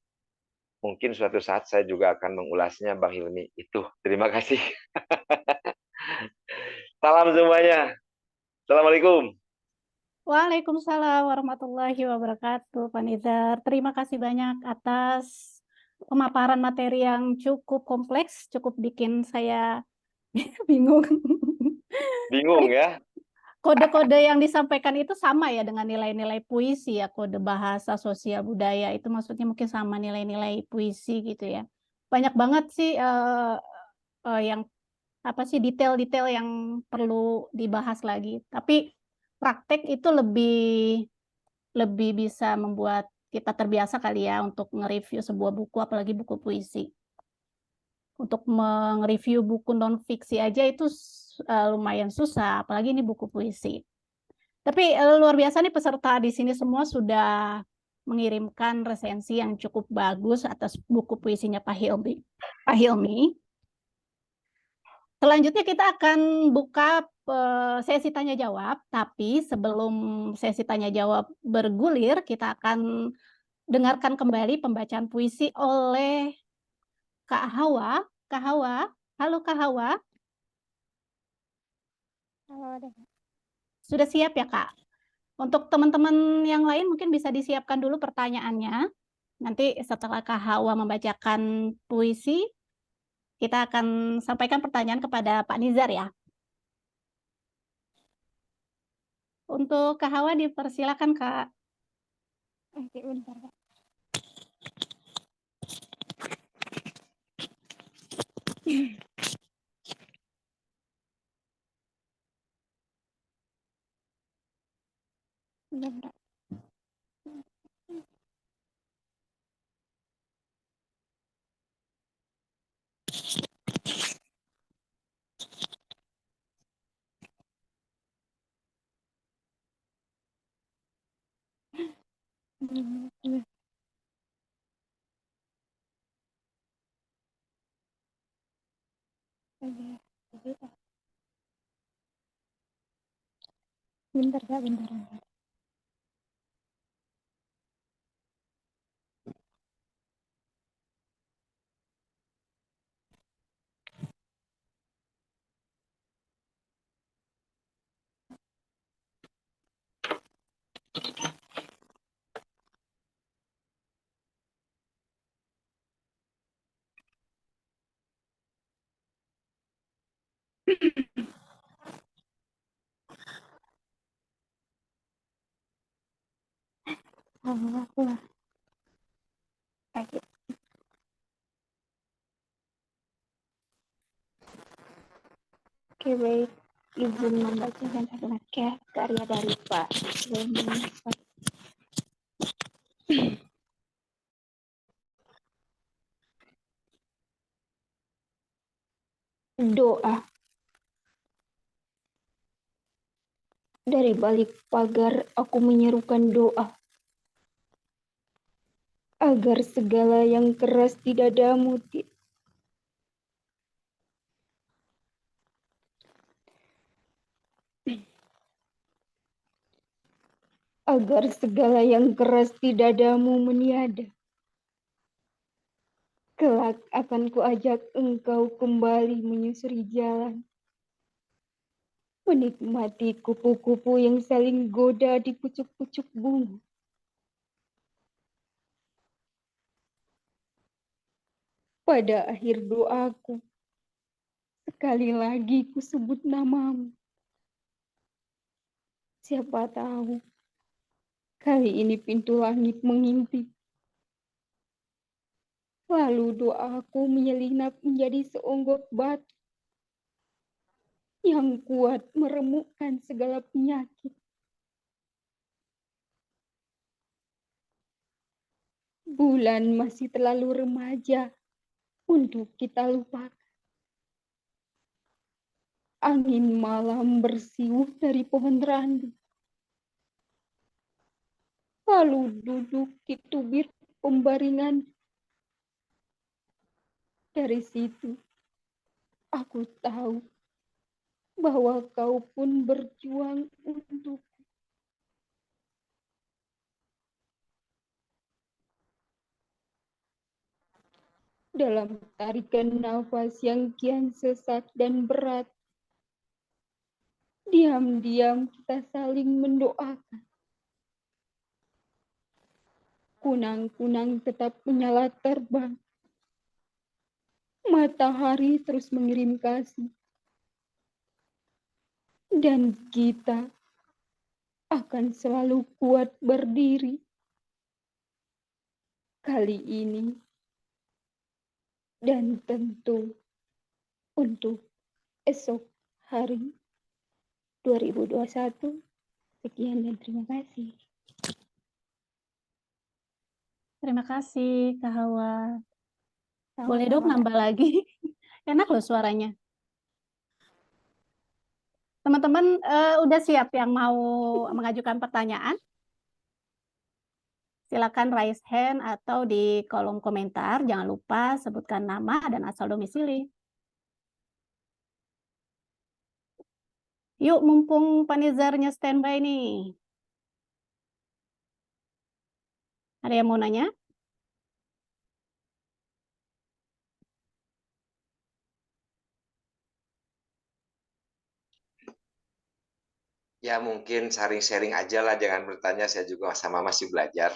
mungkin suatu saat saya juga akan mengulasnya, Bang Hilmi. Itu, terima kasih. Salam semuanya. Assalamualaikum. Waalaikumsalam warahmatullahi wabarakatuh, Pak Nizar. Terima kasih banyak atas pemaparan materi yang cukup kompleks, cukup bikin saya bingung. Bingung ya? Kode-kode yang disampaikan itu sama ya dengan nilai-nilai puisi ya, kode bahasa, sosial, budaya, itu maksudnya mungkin sama nilai-nilai puisi gitu ya. Banyak banget sih yang detail-detail yang perlu dibahas lagi. Tapi praktek itu lebih bisa membuat kita terbiasa kali ya untuk nge-review sebuah buku, apalagi buku puisi. Untuk nge-review buku non-fiksi aja itu lumayan susah, apalagi ini buku puisi. Tapi luar biasa nih peserta di sini semua sudah mengirimkan resensi yang cukup bagus atas buku puisinya Pak Hilmi. Selanjutnya kita akan buka sesi tanya jawab, tapi sebelum sesi tanya jawab bergulir, kita akan dengarkan kembali pembacaan puisi oleh Kak Hawa. Kak Hawa, halo Kak Hawa. Halo, Sudah siap ya Kak? Untuk teman-teman yang lain mungkin bisa disiapkan dulu pertanyaannya. Nanti setelah Kak Hawa membacakan puisi, kita akan sampaikan pertanyaan kepada Pak Nizar ya. Untuk Kak Hawa dipersilakan Kak. oke, bentar, Kak. Bentar, Kak. Bentar. Bentar, Kak, bentar. Aku lah. Oke. Oke, baik. Izin membacakan satu naskah karya dari Pak Hilmi. Doa. Dari balik pagar aku menyerukan doa agar segala yang keras di dadamu agar segala yang keras di dadamu meniada. Kelak akan kuajak engkau kembali menyusuri jalan, menikmati kupu-kupu yang saling goda di pucuk-pucuk bunga. Pada akhir doaku, sekali lagi kusebut namamu. Siapa tahu, kali ini pintu langit mengintip. Lalu doaku menyelinap menjadi seonggok batu yang kuat meremukkan segala penyakit. Bulan masih terlalu remaja untuk kita lupakan. Angin malam bersiuh dari pohon randu. Lalu duduk di tubir pembaringan. Dari situ, aku tahu bahwa kau pun berjuang untuk dalam tarikan nafas yang kian sesak dan berat. Diam-diam kita saling mendoakan. Kunang-kunang tetap menyala terbang. Matahari terus mengirim kasih. Dan kita akan selalu kuat berdiri. Kali ini dan tentu untuk esok hari 2021. Sekian dan terima kasih. Terima kasih Kak Hawa. Boleh dong Sama-sama, Kak. nambah lagi? Enak loh suaranya. Teman-teman udah siap yang mau mengajukan pertanyaan? Silakan raise hand atau di kolom komentar. Jangan lupa sebutkan nama dan asal domisili. Yuk, mumpung Pak Nizarnya standby nih. Ada yang mau nanya? Ya mungkin sharing-sharing aja lah, jangan bertanya, saya juga sama masih belajar.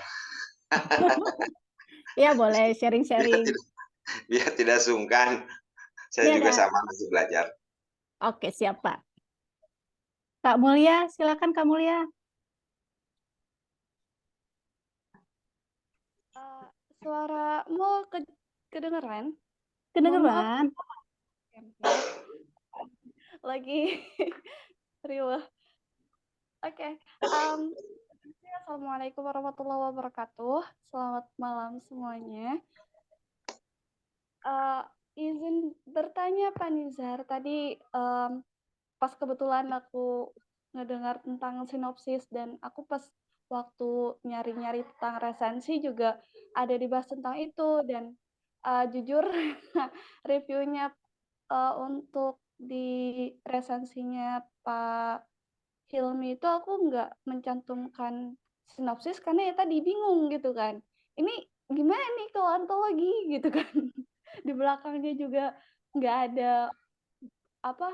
Ya, boleh sharing-sharing. Biar tidak sungkan, saya Ini juga ada. sama masih belajar. Oke, siap Pak. Kak Mulia, silakan Kak Mulia. Suaramu kedengeran? Mohon maaf, Kedengeran? lagi riuh. Oke, Assalamualaikum warahmatullahi wabarakatuh. Selamat malam semuanya. Izin bertanya Pak Nizar, tadi pas kebetulan aku ngedengar tentang sinopsis dan aku pas waktu nyari-nyari tentang resensi juga ada dibahas tentang itu dan jujur reviewnya untuk di resensinya Pak Hilmi itu aku nggak mencantumkan sinopsis karena ya tadi bingung gitu kan. Ini gimana nih kalau antologi gitu kan. Di belakangnya juga nggak ada apa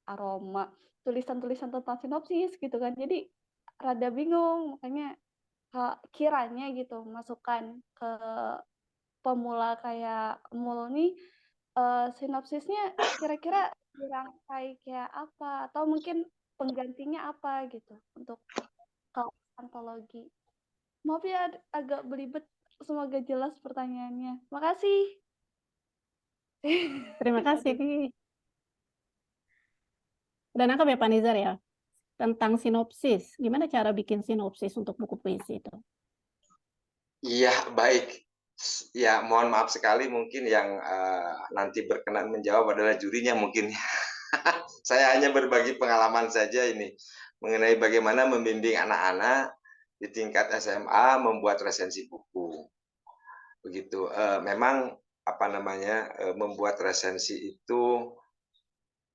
aroma tulisan-tulisan tentang sinopsis gitu kan. Jadi rada bingung makanya kiranya gitu masukan ke pemula kayak Mul nih sinopsisnya kira-kira dirangkai kayak apa atau mungkin penggantinya apa gitu untuk kalau antologi. Maaf ya agak belibet, semoga jelas pertanyaannya. Makasih. Terima kasih. Udah nangkap ya Pak Nizar ya? Tentang sinopsis. Gimana cara bikin sinopsis untuk buku puisi itu? Iya, baik. Ya, mohon maaf sekali mungkin yang nanti berkenan menjawab adalah jurinya mungkin. Saya hanya berbagi pengalaman saja ini mengenai bagaimana membimbing anak-anak di tingkat SMA membuat resensi buku. Begitu. Memang apa namanya membuat resensi itu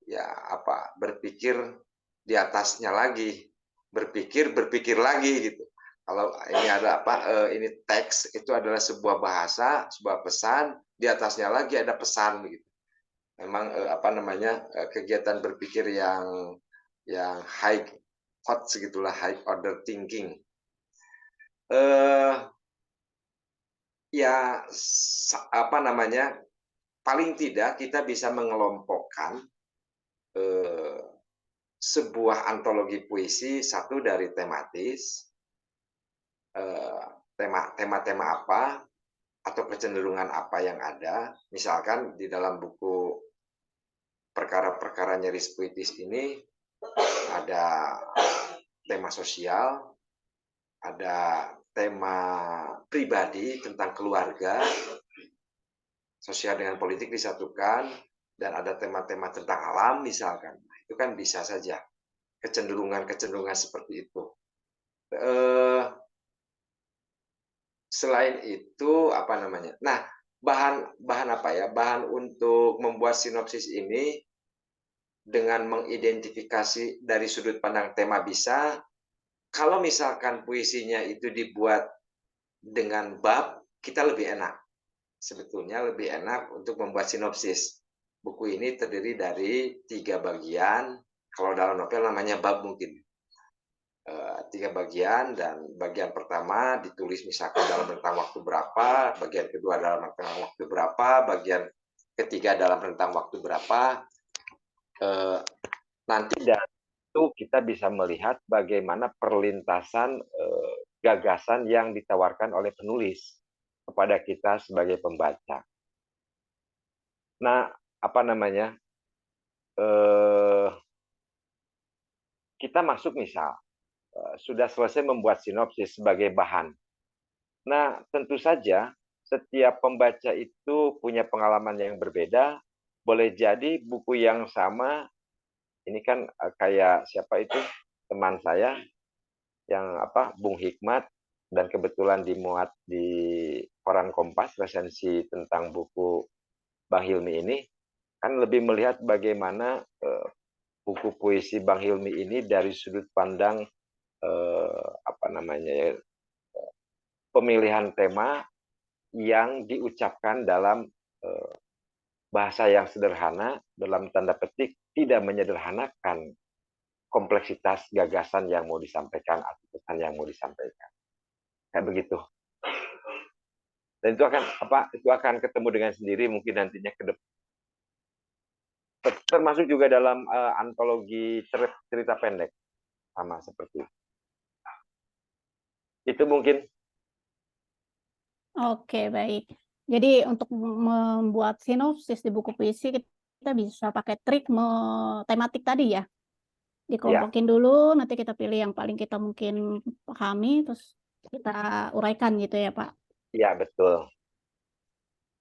ya apa berpikir di atasnya lagi, berpikir lagi gitu. Kalau ini ada apa ini teks itu adalah sebuah bahasa, sebuah pesan, di atasnya lagi ada pesan gitu. Memang apa namanya kegiatan berpikir yang high hot segitulah, high order thinking. Ya apa namanya paling tidak kita bisa mengelompokkan sebuah antologi puisi, satu dari tematis, tema-tema apa atau kecenderungan apa yang ada. Misalkan di dalam buku perkara-perkara nyaris puitis ini ada tema sosial, ada tema pribadi tentang keluarga, sosial dengan politik disatukan, dan ada tema-tema tentang alam misalkan. Itu kan bisa saja kecenderungan-kecenderungan seperti itu. Selain itu apa namanya? Nah, bahan apa ya? Bahan untuk membuat sinopsis ini dengan mengidentifikasi dari sudut pandang tema bisa. Kalau misalkan puisinya itu dibuat dengan bab, kita lebih enak. Sebetulnya lebih enak untuk membuat sinopsis. Buku ini terdiri dari 3 bagian. Kalau dalam novel namanya bab mungkin. 3 bagian, dan bagian pertama ditulis misalkan dalam rentang waktu berapa, bagian kedua dalam rentang waktu berapa, bagian ketiga dalam rentang waktu berapa. Nanti dari itu kita bisa melihat bagaimana perlintasan gagasan yang ditawarkan oleh penulis kepada kita sebagai pembaca. Nah, apa namanya? Kita masuk misal sudah selesai membuat sinopsis sebagai bahan. Nah, tentu saja setiap pembaca itu punya pengalaman yang berbeda. Boleh jadi buku yang sama, ini kan kayak siapa itu teman saya yang apa Bung Hikmat dan kebetulan dimuat di koran Kompas resensi tentang buku Bang Hilmi ini, kan lebih melihat bagaimana buku puisi Bang Hilmi ini dari sudut pandang apa namanya ya, pemilihan tema yang diucapkan dalam bahasa yang sederhana, dalam tanda petik tidak menyederhanakan kompleksitas gagasan yang mau disampaikan atau pesan yang mau disampaikan. Kayak begitu. Dan itu akan ketemu dengan sendiri mungkin nantinya ke depan. Termasuk juga dalam antologi cerita pendek sama seperti itu. Itu mungkin. Oke, baik. Jadi untuk membuat sinopsis di buku puisi kita bisa pakai trik tematik tadi ya. Dikelompokin dulu, nanti kita pilih yang paling kita mungkin pahami, terus kita uraikan gitu ya, Pak. Iya, betul.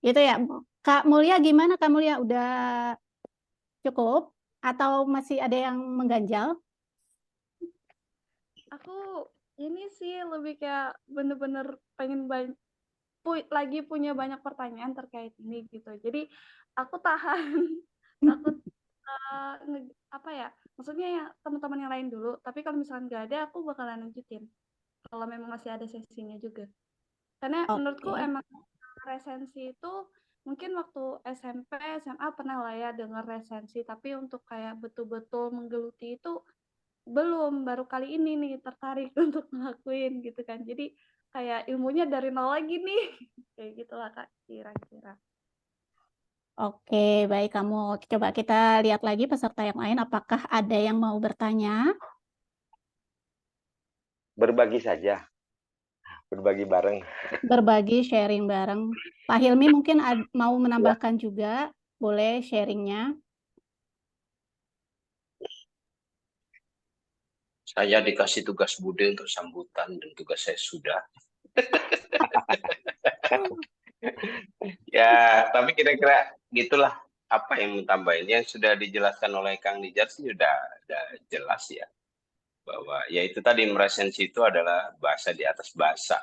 Gitu ya. Kak Mulia gimana, Kak Mulia? Udah cukup? Atau masih ada yang mengganjal? Aku ini sih lebih kayak bener-bener pengen lagi punya banyak pertanyaan terkait ini gitu. Jadi aku tahan, takut apa ya? Maksudnya ya teman-teman yang lain dulu. Tapi kalau misalnya nggak ada, aku bakalan lanjutin. Kalau memang masih ada sesinya juga. Karena menurutku emang resensi itu mungkin waktu SMP, SMA pernah lah ya dengar resensi. Tapi untuk kayak betul-betul menggeluti itu belum, baru kali ini nih tertarik untuk ngelakuin gitu kan. Jadi kayak ilmunya dari nol lagi nih. Kayak gitulah Kak, kira-kira. Oke, baik kamu. Coba kita lihat lagi peserta yang lain. Apakah ada yang mau bertanya? Berbagi saja. Berbagi bareng. Berbagi, sharing bareng. Pak Hilmi mungkin mau menambahkan juga. Boleh sharingnya. Saya dikasih tugas Bude untuk sambutan dan tugas saya sudah. Ya, tapi kira-kira gitulah apa yang tambahin. Yang sudah dijelaskan oleh Kang Nijar sih sudah jelas ya. Bahwa ya itu tadi meresensi itu adalah bahasa di atas bahasa.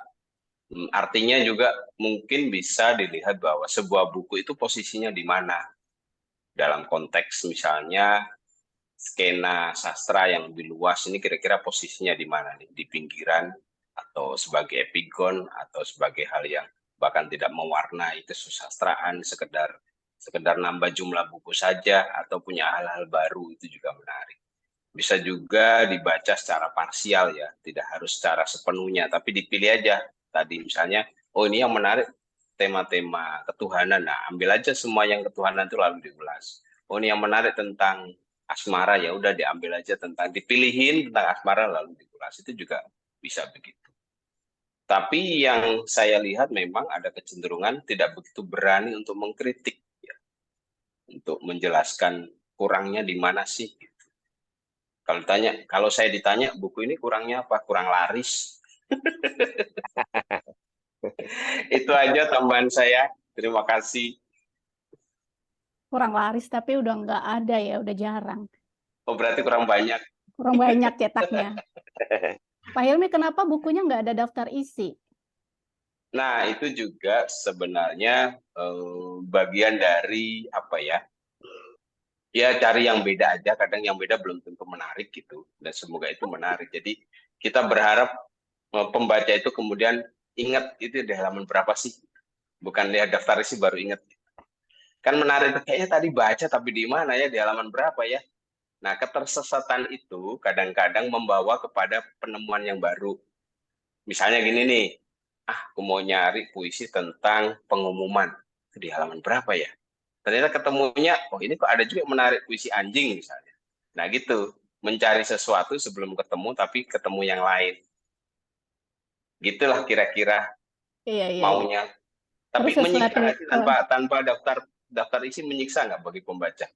Artinya juga mungkin bisa dilihat bahwa sebuah buku itu posisinya di mana. Dalam konteks misalnya skena sastra yang lebih luas ini kira-kira posisinya di mana nih? Di pinggiran atau sebagai epigon atau sebagai hal yang bahkan tidak mewarnai kesusastraan, sekedar nambah jumlah buku saja atau punya hal-hal baru, itu juga menarik. Bisa juga dibaca secara parsial ya, tidak harus secara sepenuhnya, tapi dipilih aja. Tadi misalnya, oh ini yang menarik tema-tema ketuhanan, nah ambil aja semua yang ketuhanan itu lalu diulas. Oh ini yang menarik tentang asmara, ya udah diambil aja dipilihin tentang asmara lalu diulas, itu juga bisa begitu. Tapi yang saya lihat memang ada kecenderungan tidak begitu berani untuk mengkritik, ya. Untuk menjelaskan kurangnya di mana sih. Gitu. Kalau saya ditanya buku ini kurangnya apa? Kurang laris. Itu aja tambahan saya. Terima kasih. Kurang laris tapi udah nggak ada ya, udah jarang. Oh berarti kurang banyak. Kurang banyak cetaknya. Pak Hilmi, kenapa bukunya nggak ada daftar isi? Nah, itu juga sebenarnya bagian dari apa ya? Ya cari yang beda aja. Kadang yang beda belum tentu menarik gitu. Dan semoga itu menarik. Jadi kita berharap pembaca itu kemudian ingat itu di halaman berapa sih? Bukan lihat daftar isi baru ingat. Kan menarik. Kayaknya tadi baca tapi di mana ya? Di halaman berapa ya? Nah, ketersesatan itu kadang-kadang membawa kepada penemuan yang baru. Misalnya gini nih, aku mau nyari puisi tentang pengumuman. Itu di halaman berapa ya? Ternyata ketemunya, oh ini kok ada juga menarik puisi anjing misalnya. Nah gitu, mencari sesuatu sebelum ketemu, tapi ketemu yang lain. Gitulah kira-kira maunya. Tapi menyiksa nggak sih tanpa daftar isi menyiksa nggak bagi pembaca?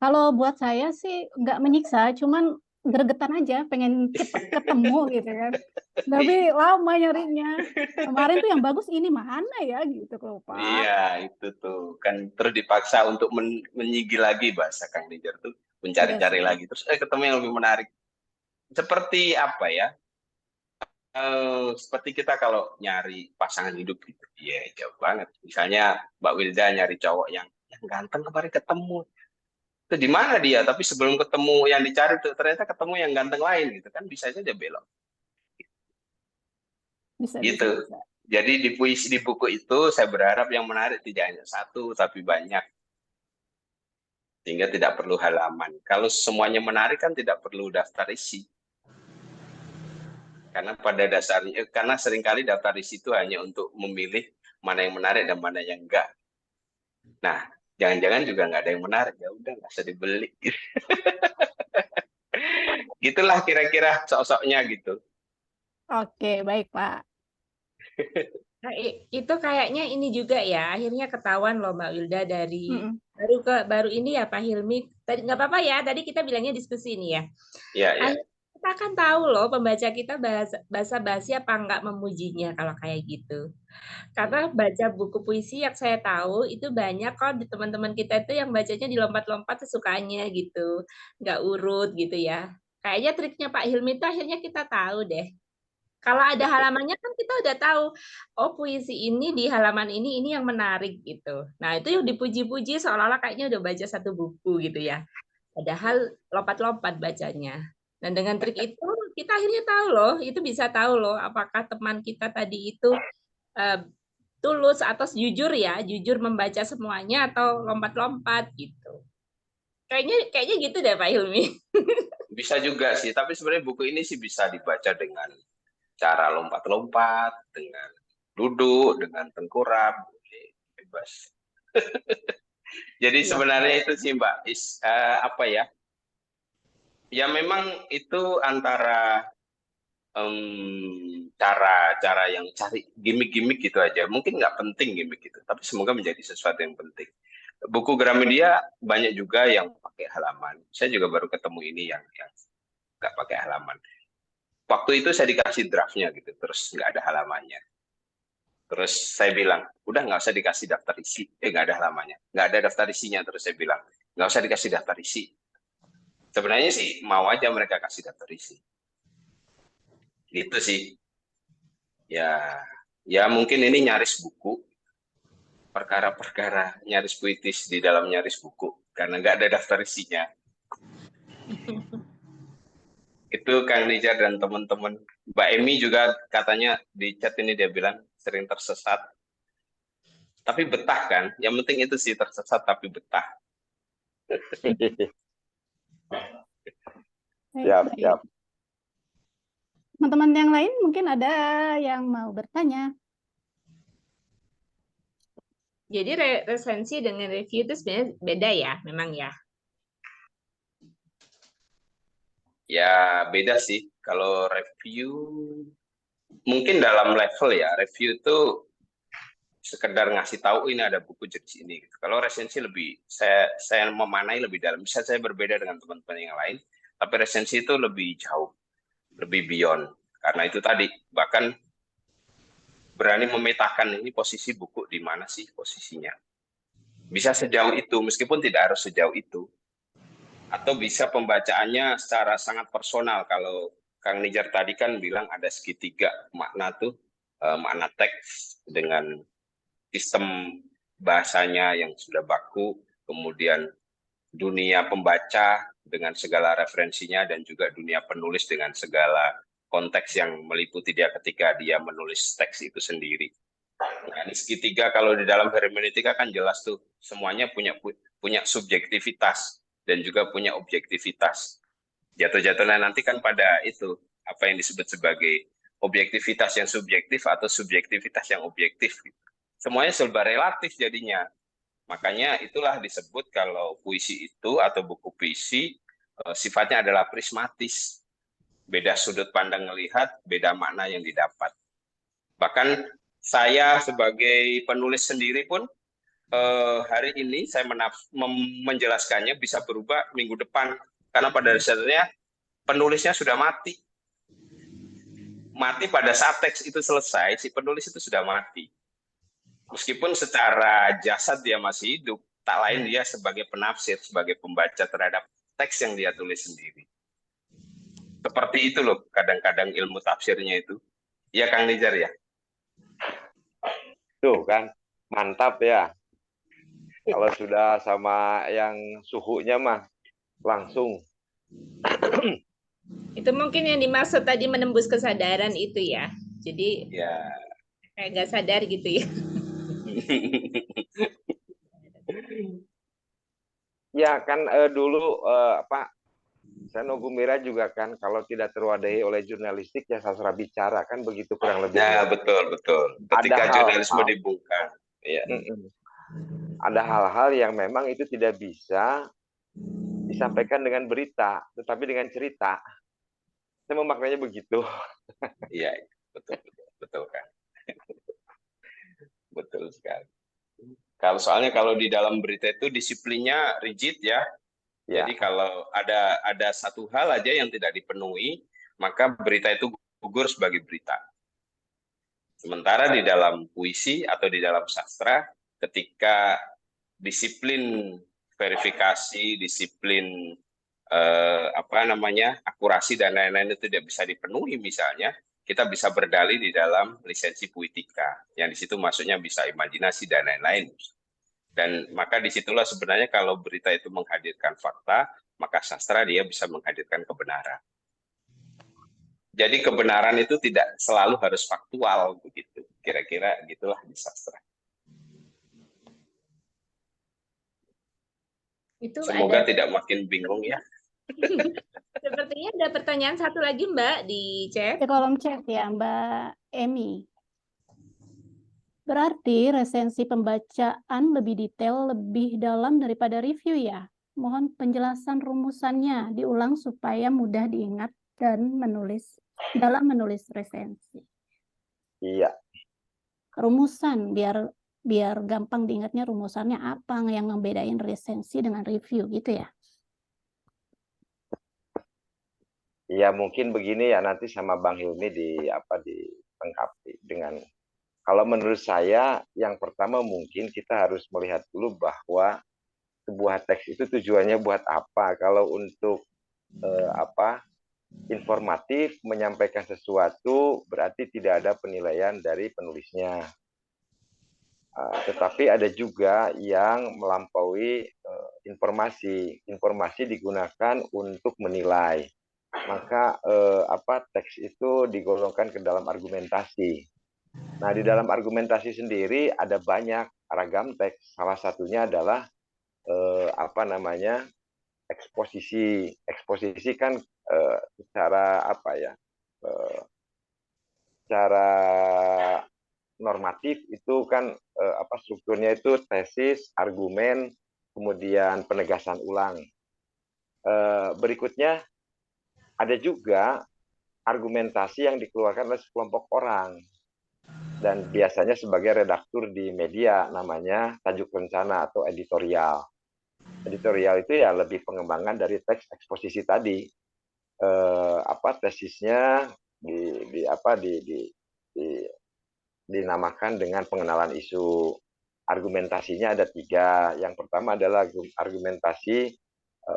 Kalau buat saya sih nggak menyiksa, cuman gregetan aja, pengen cepet ketemu gitu kan. Tapi lama nyarinya. Kemarin tuh yang bagus ini mana ya gitu kalau Pak. Iya, itu tuh. Kan terus dipaksa untuk menyigi lagi bahasa Kang Nijar tuh, mencari-cari lagi. Terus ketemu yang lebih menarik. Seperti apa ya? seperti kita kalau nyari pasangan hidup gitu, ya jauh banget. Misalnya Mbak Wilda nyari cowok yang ganteng, kemarin ketemu. Itu di mana dia? Tapi sebelum ketemu yang dicari tuh ternyata ketemu yang ganteng lain gitu kan, bisa saja belok. Bisa, Gitu. bisa. Jadi di puisi di buku itu saya berharap yang menarik tidak hanya satu tapi banyak. Sehingga tidak perlu halaman. Kalau semuanya menarik kan tidak perlu daftar isi. Karena pada dasarnya, karena seringkali daftar isi itu hanya untuk memilih mana yang menarik dan mana yang enggak. Nah, jangan-jangan juga nggak ada yang menarik, ya udah nggak usah dibeli. Gitulah kira-kira sosoknya gitu. Oke, baik Pak. Nah, itu kayaknya ini juga ya, akhirnya ketahuan loh Mbak Wilda dari Mm-mm. baru ini ya Pak Hilmi. Tadi nggak apa-apa ya, tadi kita bilangnya diskusi ini ya. Ya, ya. Akhirnya kita akan tahu loh pembaca kita basa-basi apa nggak memujinya kalau kayak gitu. Karena baca buku puisi yang saya tahu itu banyak kok di teman-teman kita itu yang bacanya dilompat-lompat sesukanya gitu, nggak urut gitu ya. Kayaknya triknya Pak Hilmi itu akhirnya kita tahu deh. Kalau ada halamannya kan kita udah tahu, oh puisi ini di halaman ini yang menarik gitu. Nah itu yang dipuji-puji seolah-olah kayaknya udah baca satu buku gitu ya. Padahal lompat-lompat bacanya. Dan dengan trik itu kita akhirnya tahu loh, itu bisa tahu loh apakah teman kita tadi itu eh, tulus atau jujur ya, jujur membaca semuanya atau lompat-lompat gitu. Kayaknya gitu deh Pak Hilmi. Bisa juga sih, tapi sebenarnya buku ini sih bisa dibaca dengan cara lompat-lompat, dengan duduk, dengan tengkurap, bebas. Jadi sebenarnya itu sih Mbak, apa ya? Ya memang itu antara cara yang cari gimmick-gimmick gitu aja. Mungkin nggak penting gimmick itu, tapi semoga menjadi sesuatu yang penting. Buku Gramedia banyak juga yang pakai halaman. Saya juga baru ketemu ini yang nggak pakai halaman. Waktu itu saya dikasih draftnya gitu, terus nggak ada halamannya. Terus saya bilang, udah nggak usah dikasih daftar isi, nggak ada halamannya, nggak ada daftar isinya. Terus saya bilang, nggak usah dikasih daftar isi. Sebenarnya sih mau aja mereka kasih daftar isi. Gitu sih. Ya mungkin ini nyaris buku, perkara-perkara nyaris puitis di dalam nyaris buku, karena nggak ada daftar isinya. Itu Kang Nijar dan teman-teman. Mbak Emi juga katanya di chat ini dia bilang sering tersesat. Tapi betah kan? Yang penting itu sih tersesat tapi betah. Siap, siap. Teman-teman yang lain mungkin ada yang mau bertanya. Jadi resensi dengan review itu sebenarnya beda ya, memang ya. Ya beda sih. Kalau review mungkin dalam level ya. Review itu sekedar ngasih tahu ini ada buku jenis ini. Kalau resensi lebih saya memanai lebih dalam. Bisa saya berbeda dengan teman-teman yang lain, tapi resensi itu lebih jauh, lebih beyond. Karena itu tadi bahkan berani memetakan ini posisi buku di mana sih posisinya. Bisa sejauh itu meskipun tidak harus sejauh itu. Atau bisa pembacaannya secara sangat personal. Kalau Kang Nijar tadi kan bilang ada segitiga makna tuh, makna teks dengan sistem bahasanya yang sudah baku, kemudian dunia pembaca dengan segala referensinya, dan juga dunia penulis dengan segala konteks yang meliputi dia ketika dia menulis teks itu sendiri. Nah, ini segitiga kalau di dalam hermeneutika kan jelas tuh, semuanya punya subjektivitas dan juga punya objektivitas. Jatuh-jatuhnya nanti kan pada itu, apa yang disebut sebagai objektivitas yang subjektif atau subjektivitas yang objektif. Semuanya serba relatif jadinya. Makanya itulah disebut kalau puisi itu atau buku puisi sifatnya adalah prismatis. Beda sudut pandang melihat, beda makna yang didapat. Bahkan saya sebagai penulis sendiri pun hari ini saya menjelaskannya bisa berubah minggu depan. Karena pada dasarnya penulisnya sudah mati. Mati pada saat teks itu selesai, si penulis itu sudah mati. Meskipun secara jasad dia masih hidup, tak lain dia sebagai penafsir, sebagai pembaca terhadap teks yang dia tulis sendiri. Seperti itu loh kadang-kadang ilmu tafsirnya itu. Iya Kang Nizar ya. Tuh kan, mantap ya. Kalau sudah sama yang suhunya mah langsung. Itu mungkin yang dimaksud tadi menembus kesadaran itu ya. Jadi Ya. kayak nggak sadar gitu ya. Ya kan dulu apa Seno Gumira juga kan kalau tidak terwadahi oleh jurnalistik ya sastra bicara kan begitu kurang Nah, lebihnya. betul, betul. Ada Ketika jurnalisme hal-hal, dibungkam. Iya. ada hal-hal yang memang itu tidak bisa disampaikan dengan berita, tetapi dengan cerita. Saya memaknanya begitu. Iya, betul, betul, betul kan. Betul sekali. Kalau di dalam berita itu disiplinnya rigid ya. Ya, Jadi kalau ada satu hal aja yang tidak dipenuhi, maka berita itu gugur sebagai berita. Sementara di dalam puisi atau di dalam sastra, ketika disiplin verifikasi, disiplin akurasi dan lain-lain itu tidak bisa dipenuhi misalnya, kita bisa berdalih di dalam lisensi puitika, yang di situ maksudnya bisa imajinasi dan lain-lain. Dan maka disitulah sebenarnya kalau berita itu menghadirkan fakta, maka sastra dia bisa menghadirkan kebenaran. Jadi kebenaran itu tidak selalu harus faktual begitu. Kira-kira gitulah di sastra. Itu Semoga ada tidak makin bingung ya. sepertinya ada pertanyaan satu lagi Mbak di chat. Di kolom chat ya, Mbak Emi. Berarti resensi pembacaan lebih detail, lebih dalam daripada review ya? Mohon penjelasan rumusannya diulang supaya mudah diingat dan dalam menulis resensi. iya. Rumusan biar gampang diingatnya rumusannya apa yang membedain resensi dengan review gitu ya. Ya mungkin begini ya nanti sama Bang Hilmi dilengkapi dengan kalau menurut saya yang pertama mungkin kita harus melihat dulu bahwa sebuah teks itu tujuannya buat apa. Kalau untuk informatif menyampaikan sesuatu berarti tidak ada penilaian dari penulisnya. Tetapi ada juga yang melampaui informasi. Informasi digunakan untuk menilai. Maka teks itu digolongkan ke dalam argumentasi. Nah, di dalam argumentasi sendiri ada banyak ragam teks. Salah satunya adalah eksposisi. Eksposisi kan secara secara normatif itu kan strukturnya itu tesis, argumen, kemudian penegasan ulang. Berikutnya ada juga argumentasi yang dikeluarkan oleh sekelompok orang dan biasanya sebagai redaktur di media namanya tajuk rencana atau editorial. Editorial itu ya lebih pengembangan dari teks eksposisi tadi. Tesisnya dinamakan dengan pengenalan isu. Argumentasinya ada 3. Yang pertama adalah argumentasi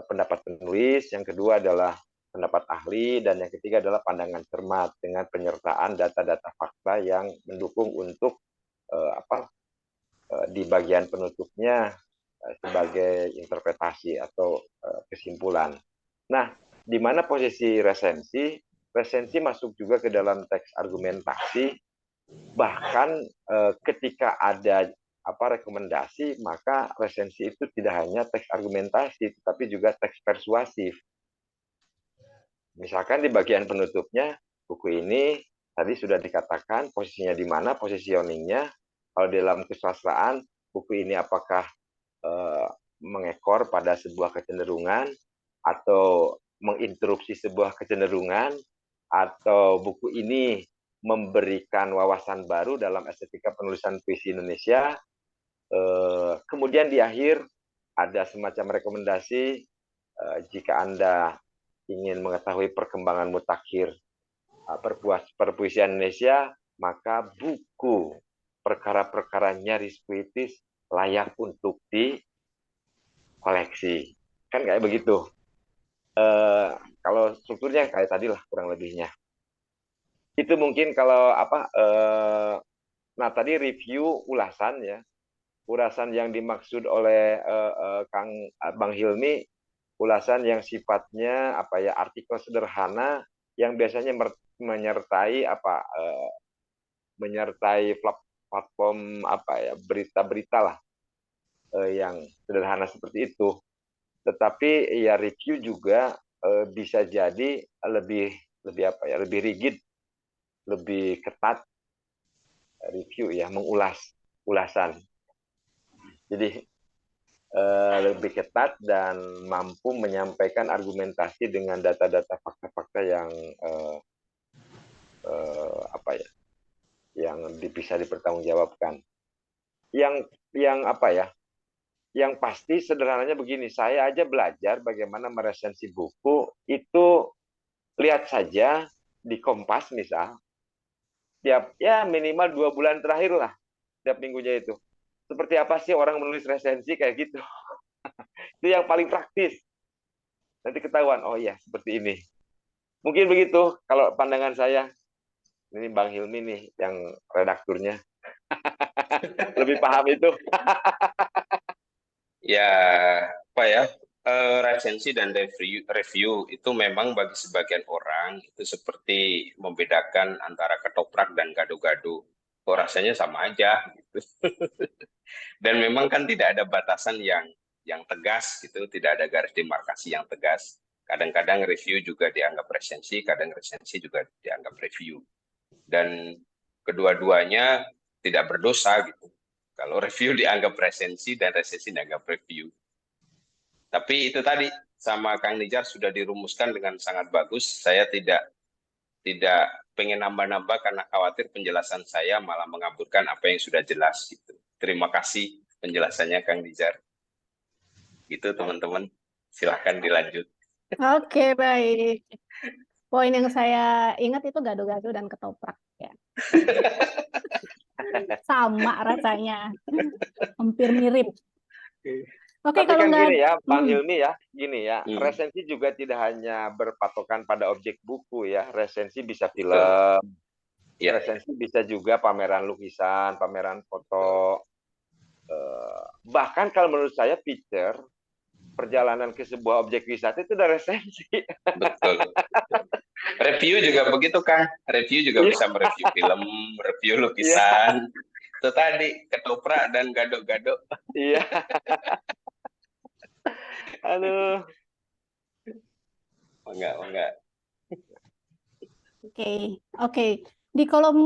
pendapat penulis, yang kedua adalah pendapat ahli, dan yang ketiga adalah pandangan cermat dengan penyertaan data-data fakta yang mendukung untuk di bagian penutupnya sebagai interpretasi atau kesimpulan. Nah, di mana posisi resensi? Resensi masuk juga ke dalam teks argumentasi. Bahkan ketika ada rekomendasi, maka resensi itu tidak hanya teks argumentasi, tetapi juga teks persuasif. Misalkan di bagian penutupnya, buku ini tadi sudah dikatakan posisinya di mana, positioningnya. Kalau dalam kesusastraan, buku ini apakah mengekor pada sebuah kecenderungan, atau menginterupsi sebuah kecenderungan, atau buku ini memberikan wawasan baru dalam estetika penulisan puisi Indonesia. Kemudian di akhir ada semacam rekomendasi jika Anda ingin mengetahui perkembangan mutakhir perpuisian Indonesia, maka buku perkara-perkara nyaris puitis layak untuk dikoleksi. Kan kayak begitu. Kalau strukturnya kayak tadi lah kurang lebihnya. Itu mungkin kalau apa nah tadi review ulasan ya. Ulasan yang dimaksud oleh Bang Hilmi, ulasan yang sifatnya apa ya, artikel sederhana yang biasanya menyertai apa menyertai platform apa ya, berita-berita lah yang sederhana seperti itu. Tetapi ya review juga bisa jadi lebih apa ya, lebih rigid, lebih ketat review ya, mengulas ulasan. Jadi lebih ketat dan mampu menyampaikan argumentasi dengan data-data fakta-fakta yang apa ya, yang bisa dipertanggungjawabkan. Yang apa ya? Yang pasti sederhananya begini, saya aja belajar bagaimana meresensi buku itu, lihat saja di Kompas misal, tiap ya minimal 2 bulan terakhir lah, tiap minggunya itu. Seperti apa sih orang menulis resensi kayak gitu? Itu yang paling praktis. Nanti ketahuan, oh iya seperti ini. Mungkin begitu kalau pandangan saya. Ini Bang Hilmi nih yang redakturnya. Lebih paham itu. Ya, apa ya? Resensi dan review itu memang bagi sebagian orang itu seperti membedakan antara ketoprak dan gado-gado. Kok rasanya sama aja gitu. Dan memang kan tidak ada batasan yang tegas gitu, tidak ada garis demarkasi yang tegas. Kadang-kadang review juga dianggap resensi, kadang resensi juga dianggap review. Dan kedua-duanya tidak berdosa gitu. Kalau review dianggap resensi dan resensi dianggap review. Tapi itu tadi sama Kang Nijar sudah dirumuskan dengan sangat bagus. Saya tidak pengen nambah-nambah karena khawatir penjelasan saya malah mengaburkan apa yang sudah jelas gitu. Terima kasih penjelasannya Kang Nijar. Gitu teman-teman. Silahkan dilanjut. Oke, baik. Poin yang saya ingat itu gado-gado dan ketoprak ya. Sama rasanya. Hampir mirip. Oke, Tapi kalau kan nggak gini ya, Bang Hilmi ya, gini ya, Hmm, resensi juga tidak hanya berpatokan pada objek buku ya, resensi bisa betul. film, Ya, resensi bisa juga pameran lukisan, pameran foto. Bahkan kalau menurut saya picture, perjalanan ke sebuah objek wisata itu udah resensi. betul. Review juga begitu Kang. Review juga Iya, bisa mereview film, review iya, lukisan. Itu tadi ketoprak dan gado-gado. iya. Aduh. Enggak. Oke. Di kolom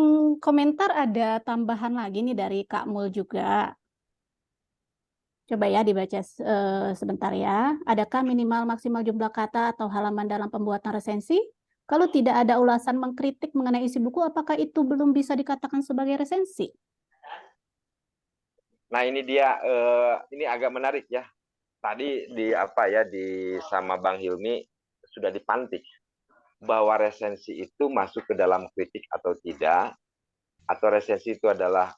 komentar ada tambahan lagi nih dari Kak Mul juga. Coba ya dibaca sebentar ya. Adakah minimal maksimal jumlah kata atau halaman dalam pembuatan resensi? Kalau tidak ada ulasan mengkritik mengenai isi buku, apakah itu belum bisa dikatakan sebagai resensi? Nah ini dia, ini agak menarik ya. Tadi di apa ya, di sama Bang Hilmi sudah dipantik bahwa resensi itu masuk ke dalam kritik atau tidak, atau resensi itu adalah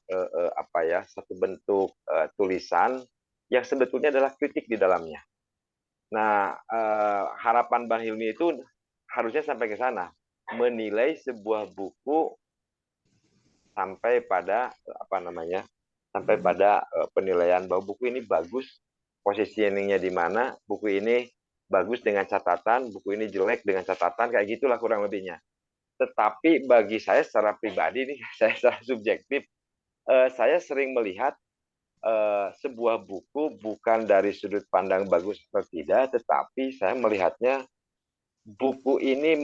apa ya, satu bentuk tulisan yang sebetulnya adalah kritik di dalamnya. Nah, harapan Bang Hilmi itu harusnya sampai ke sana, menilai sebuah buku sampai pada apa namanya, sampai pada penilaian bahwa buku ini bagus, positioningnya di mana, buku ini bagus dengan catatan, buku ini jelek dengan catatan, kayak gitulah kurang lebihnya. Tetapi bagi saya secara pribadi nih, saya secara subjektif, saya sering melihat sebuah buku bukan dari sudut pandang bagus atau tidak, tetapi saya melihatnya buku ini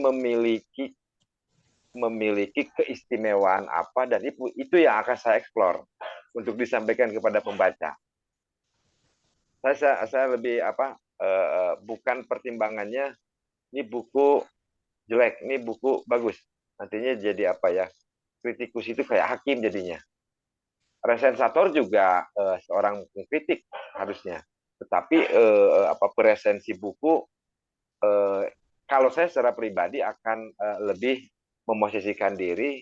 memiliki keistimewaan apa, dan itu yang akan saya eksplor untuk disampaikan kepada pembaca. Saya lebih apa, bukan pertimbangannya ini buku jelek, ini buku bagus. Nantinya jadi apa ya, kritikus itu kayak hakim jadinya. Resensator juga seorang pengkritik harusnya. Tetapi apa, presensi buku, kalau saya secara pribadi akan lebih memosisikan diri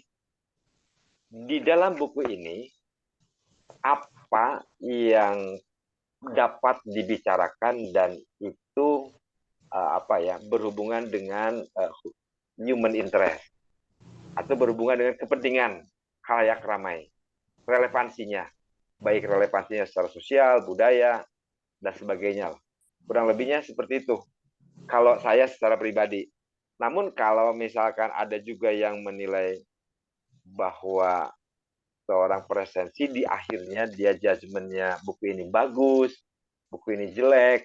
di dalam buku ini, apa yang dapat dibicarakan dan itu apa ya, berhubungan dengan human interest. atau berhubungan dengan kepentingan khalayak ramai, relevansinya, baik relevansinya secara sosial, budaya, dan sebagainya. Kurang lebihnya seperti itu. Kalau saya secara pribadi. Namun kalau misalkan ada juga yang menilai bahwa seorang presensi di akhirnya dia judgementnya buku ini bagus, buku ini jelek,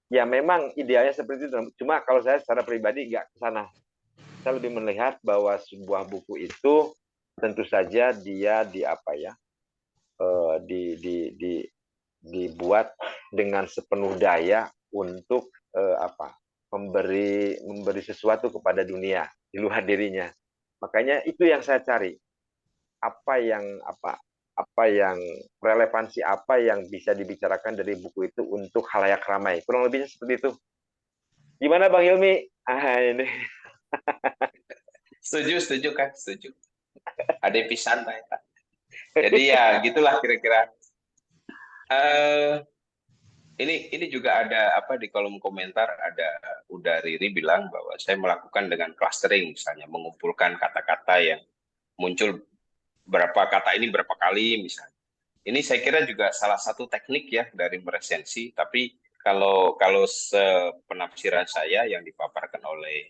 ya memang idealnya seperti itu. Cuma kalau saya secara pribadi nggak ke sana. Saya lebih melihat bahwa sebuah buku itu tentu saja dia dibuat dengan sepenuh daya untuk memberi sesuatu kepada dunia di luar dirinya. Makanya itu yang saya cari. Apa yang relevansi apa yang bisa dibicarakan dari buku itu untuk khalayak ramai. Kurang lebihnya seperti itu. Gimana Bang Hilmi? Ini. Setuju kan? Setuju. Ada pisan Pak. Jadi ya gitulah kira-kira. Ini juga ada di kolom komentar ada udah Riri bilang bahwa saya melakukan dengan clustering, misalnya mengumpulkan kata-kata yang muncul berapa kata ini berapa kali misalnya. Ini saya kira juga salah satu teknik ya dari meresensi, tapi kalau sepenafsiran saya yang dipaparkan oleh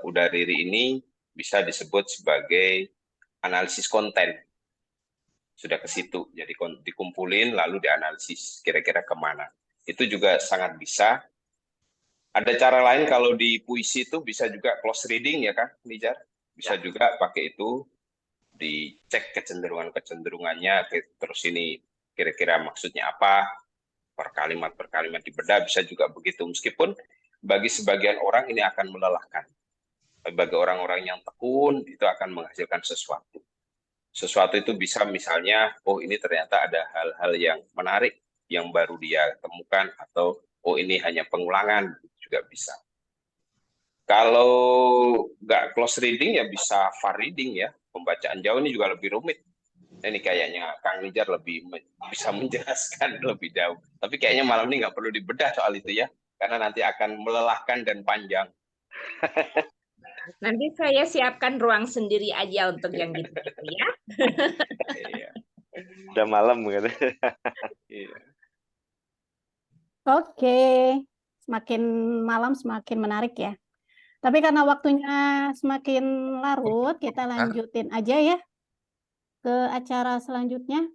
Uda Riri ini bisa disebut sebagai analisis konten. Sudah ke situ, jadi dikumpulin lalu dianalisis kira-kira kemana. Itu juga sangat bisa. Ada cara lain kalau di puisi itu bisa juga close reading ya kan, Nijar? Bisa juga pakai itu, dicek kecenderungannya, terus ini kira-kira maksudnya apa, per kalimat dibedah, bisa juga begitu. Meskipun bagi sebagian orang ini akan melelahkan. Bagi orang-orang yang tekun, itu akan menghasilkan sesuatu. Sesuatu itu bisa misalnya, oh ini ternyata ada hal-hal yang menarik, yang baru dia temukan, atau oh ini hanya pengulangan, juga bisa. Kalau nggak close reading ya bisa far reading ya, pembacaan jauh ini juga lebih rumit. Ini kayaknya Kang Nijar lebih bisa menjelaskan lebih jauh. Tapi kayaknya malam ini nggak perlu dibedah soal itu ya, karena nanti akan melelahkan dan panjang. Nanti saya siapkan ruang sendiri aja untuk yang gitu ya. Iya. Udah malam kan. Iya. Oke, semakin malam semakin menarik ya. Tapi karena waktunya semakin larut, kita lanjutin aja ya ke acara selanjutnya,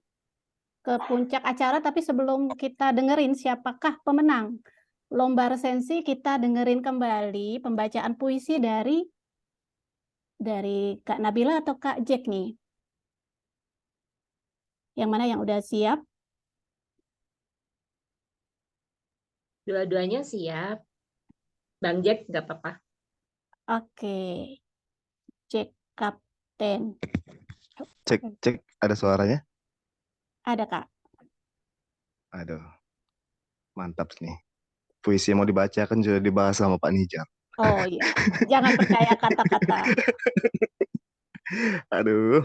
ke puncak acara. Tapi sebelum kita dengerin siapakah pemenang lomba resensi, kita dengerin kembali pembacaan puisi dari Kak Nabila atau Kak Jack nih. Yang mana yang udah siap? Dua-duanya siap. Bang Jack nggak apa-apa. Oke. Jack Kapten. Cek, ada suaranya? Ada, Kak. Aduh, mantap nih. Puisi yang mau dibacakan sudah dibahas sama Pak Nijar. Oh iya, jangan percaya kata-kata. Aduh,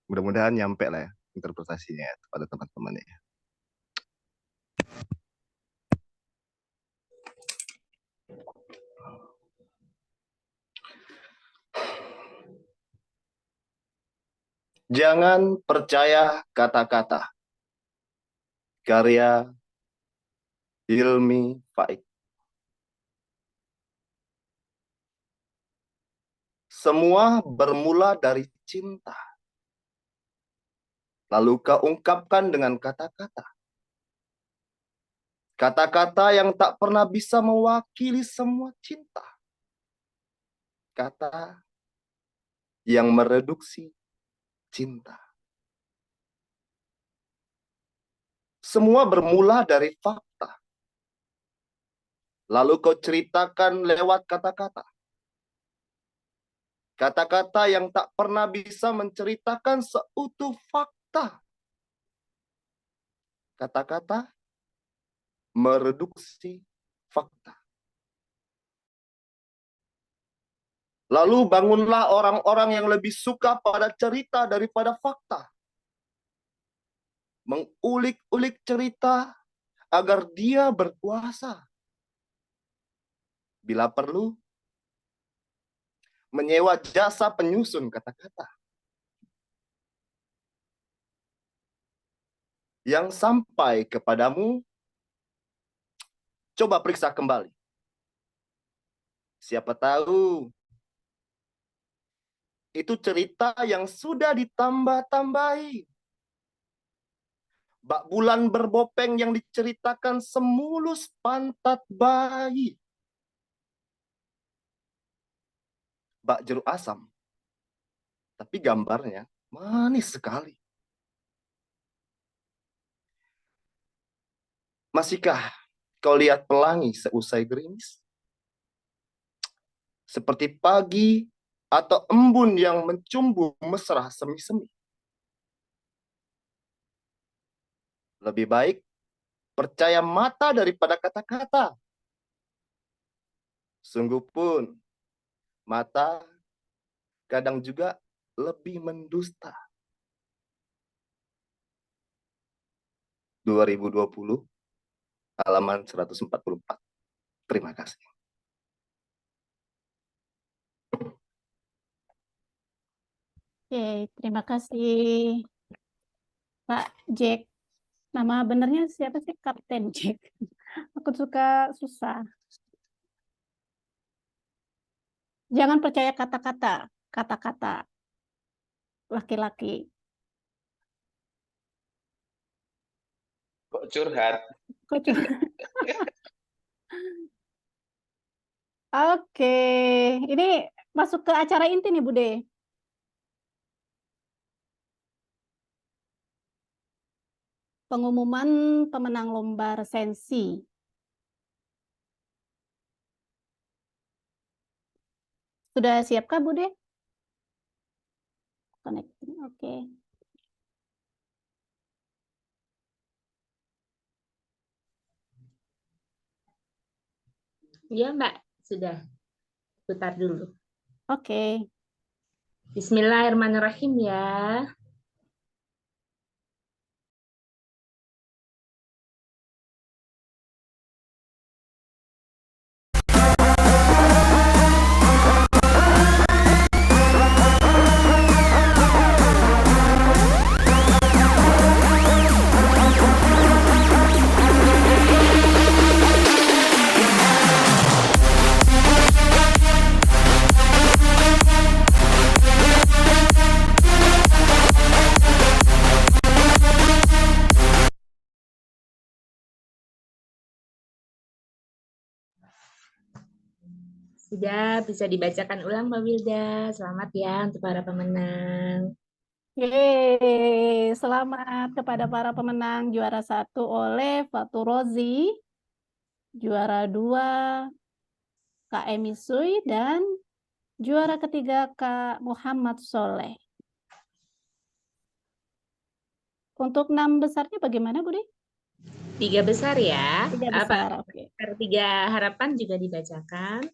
mudah-mudahan nyampe lah ya interpretasinya ya, pada teman-teman ya. Jangan percaya kata-kata. Karya Hilmi Faik. Semua bermula dari cinta. Lalu kau ungkapkan dengan kata-kata. Kata-kata yang tak pernah bisa mewakili semua cinta. Kata yang mereduksi cinta. Semua bermula dari fakta. Lalu kau ceritakan lewat kata-kata. Kata-kata yang tak pernah bisa menceritakan seutuh fakta. Kata-kata mereduksi fakta. Lalu bangunlah orang-orang yang lebih suka pada cerita daripada fakta. Mengulik-ulik cerita agar dia berkuasa. Bila perlu, menyewa jasa penyusun kata-kata yang sampai kepadamu. Coba periksa kembali. Siapa tahu itu cerita yang sudah ditambah-tambahi. Bak bulan berbopeng yang diceritakan semulus pantat bayi. Bak jeruk asam. Tapi gambarnya manis sekali. Masihkah kau lihat pelangi seusai gerimis? Seperti pagi atau embun yang mencumbu mesra semi-semi. Lebih baik percaya mata daripada kata-kata. Sungguh pun, mata kadang juga lebih mendusta. 2020, halaman 144. Terima kasih. Oke, terima kasih Pak Jack. Nama benernya siapa sih? Kapten Jack. Aku suka susah. Jangan percaya kata-kata laki-laki. Kok curhat? Kok cuma Oke, ini masuk ke acara inti nih, Bude. Pengumuman pemenang lomba resensi. Sudah siapkah, Bude? Connecting, oke. Ya, Mbak, sudah. Putar dulu. Oke. Bismillahirrahmanirrahim ya. Sudah bisa dibacakan ulang, Mbak Wilda. Selamat ya untuk para pemenang. Yeay, selamat kepada para pemenang. Juara 1 oleh Fatur Rozi, juara 2 Kak Emi Sui, dan juara ketiga Kak Muhammad Soleh. Untuk 6 besarnya bagaimana, Budi? 3 besar ya. 3 besar, oke. 3 harapan juga dibacakan.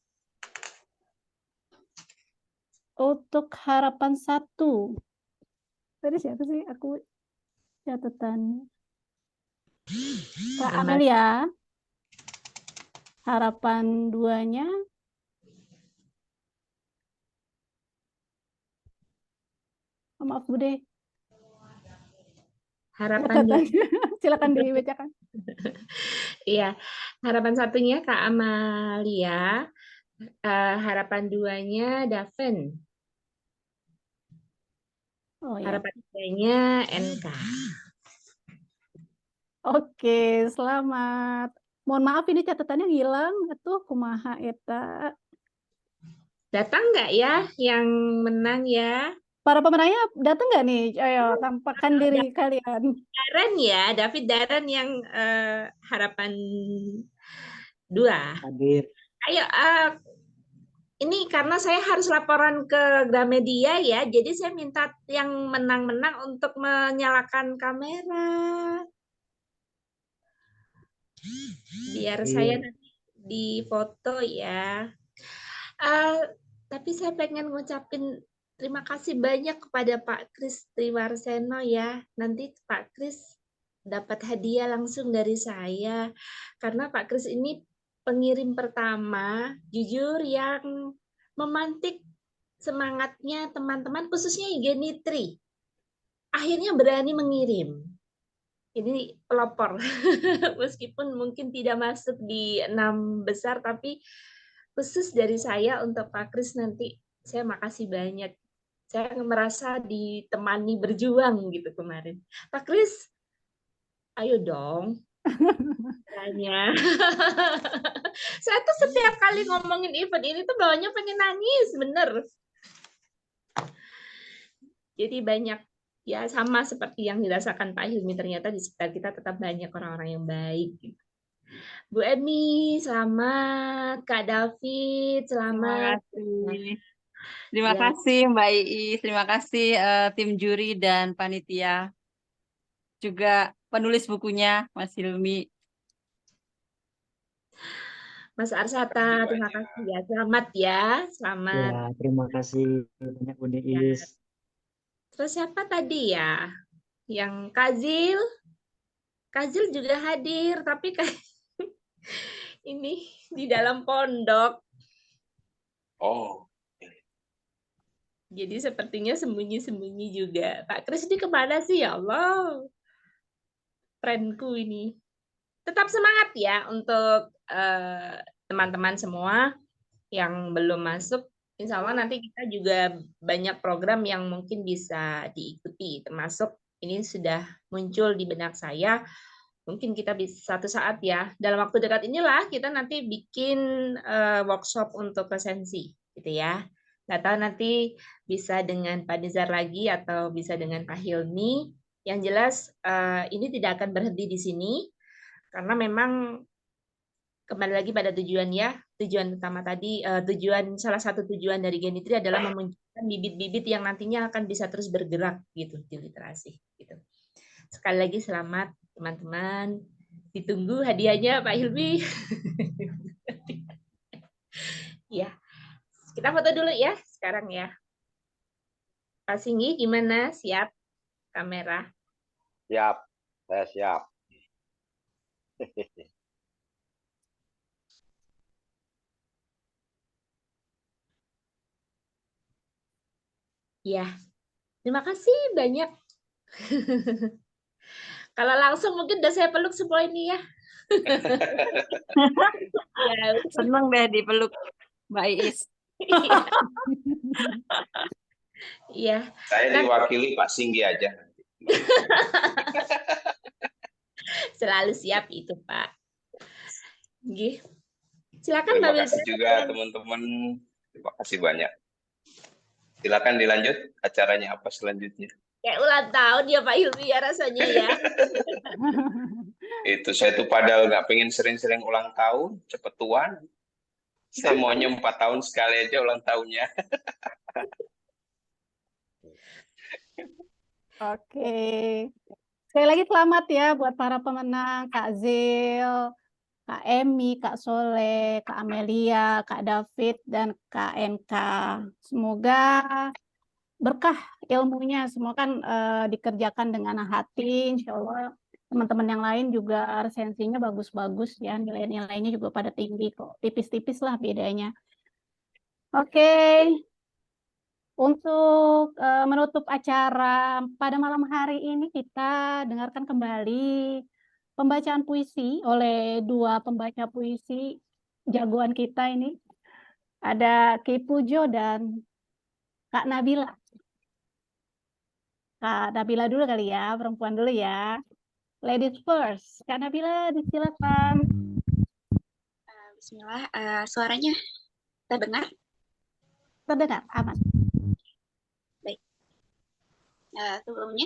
Untuk harapan 1. Tadi siapa sih? Aku catatan. Kak Amelia. Harapan 2-nya. Oh, maaf, Bude. Harapan Silakan dibacakan. Iya, harapan 1-nya Kak Amalia. Harapan 2-nya Daven. Oh, ya. Harapan 3-nya NK. Oke, selamat. Mohon maaf ini catatannya hilang. Atuh, kumaha eta. Datang nggak ya yang menang ya? Para pemenangnya datang nggak nih? Ayo, tampakkan diri kalian. Daren ya, David Daren yang harapan 2. Hadir. Ayo, ini karena saya harus laporan ke Gramedia ya, jadi saya minta yang menang-menang untuk menyalakan kamera. Biar saya nanti difoto ya. Tapi saya pengen ngucapin terima kasih banyak kepada Pak Kris Triwarseno ya. Nanti Pak Kris dapat hadiah langsung dari saya. Karena Pak Kris ini pengirim pertama, jujur yang memantik semangatnya teman-teman, khususnya Genitri, akhirnya berani mengirim. Ini pelopor, meskipun mungkin tidak masuk di 6 besar, tapi khusus dari saya untuk Pak Kris nanti, saya makasih banyak. Saya merasa ditemani berjuang gitu kemarin. Pak Kris, ayo dong. Tanya. Saya tuh setiap kali ngomongin event ini tuh bawahnya pengen nangis, bener. Jadi banyak, ya sama seperti yang dirasakan Pak Hilmi, ternyata di sekitar kita tetap banyak orang-orang yang baik. Gitu. Bu Emi, selamat. Kak David, Terima selamat. kasih. Terima Ya, kasih Mbak Iis, terima kasih tim juri dan panitia. Juga penulis bukunya Mas Hilmi. Mas Arsata, Terima kasih terima banyak. kasih ya. Selamat ya, selamat. Ya, terima kasih banyak Bu Ya. Niis. Terus siapa tadi ya? Yang Kazil? Kazil juga hadir, tapi ini di dalam pondok. Oh, Jadi sepertinya sembunyi-sembunyi juga. Pak Kris ini kemana sih ya Allah? Trenku ini. Tetap semangat ya untuk teman-teman semua yang belum masuk. Insya Allah nanti kita juga banyak program yang mungkin bisa diikuti. Termasuk ini sudah muncul di benak saya. Mungkin kita bisa satu saat ya. Dalam waktu dekat inilah kita nanti bikin workshop untuk resensi. Gitu ya. Nggak tahu nanti bisa dengan Pak Nizar lagi atau bisa dengan Pak Hilmi. Yang jelas ini tidak akan berhenti di sini. Karena memang kembali lagi pada tujuan ya, tujuan utama tadi, salah satu tujuan dari Genitri adalah memunculkan bibit-bibit yang nantinya akan bisa terus bergerak gitu di literasi. Gitu. Sekali lagi selamat teman-teman, ditunggu hadiahnya Pak Hilmi. Ya, kita foto dulu ya sekarang ya. Pak Singgi gimana? Siap kamera? Siap, saya siap. Ya, terima kasih banyak. Kalau langsung mungkin udah saya peluk semua ini ya. Ya, Senang deh dipeluk Mbak Iis. iya. Saya diwakili Pak Singgi aja. Selalu siap itu, Pak. Nggih. Silakan Terima Mbak kasih Wilda. juga teman-teman. Terima kasih banyak. Silakan dilanjut acaranya apa selanjutnya. Kayak ulang tahun ya Pak Hilmi ya rasanya ya. Itu saya tuh padahal nggak pengen sering-sering ulang tahun, cepet tuan. Saya maunya 4 tahun sekali aja ulang tahunnya. Oke. Sekali lagi selamat ya buat para pemenang, Kak Zil, Kak Emi, Kak Soleh, Kak Amelia, Kak David, dan Kak NK. Semoga berkah ilmunya, semua kan dikerjakan dengan hati, insya Allah teman-teman yang lain juga resensinya bagus-bagus ya, nilai-nilainya juga pada tinggi kok, tipis-tipis lah bedanya. Oke, untuk menutup acara pada malam hari ini kita dengarkan kembali pembacaan puisi oleh dua pembaca puisi jagoan kita ini. Ada Ki Pujo dan Kak Nabila. Kak Nabila dulu kali ya, perempuan dulu ya. Ladies first. Kak Nabila, disilakan. Bismillah, suaranya terdengar? Terdengar, aman. Baik. Sebelumnya,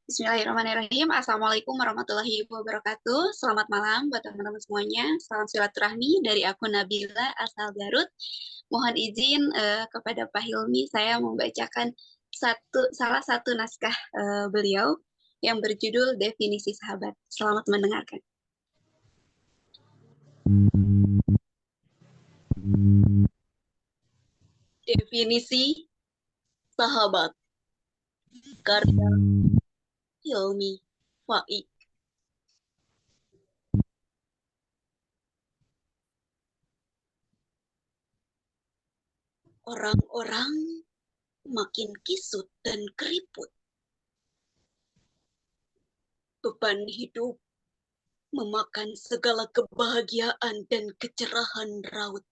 Bismillahirrahmanirrahim. Assalamualaikum warahmatullahi wabarakatuh. Selamat malam buat teman-teman semuanya. Salam silaturahmi dari aku Nabila asal Garut. Mohon izin kepada Pak Hilmi, saya membacakan salah satu naskah beliau yang berjudul Definisi Sahabat. Selamat mendengarkan. Definisi sahabat karya Hilmi Faik. Orang-orang makin kisut dan keriput. Beban hidup memakan segala kebahagiaan dan kecerahan raut.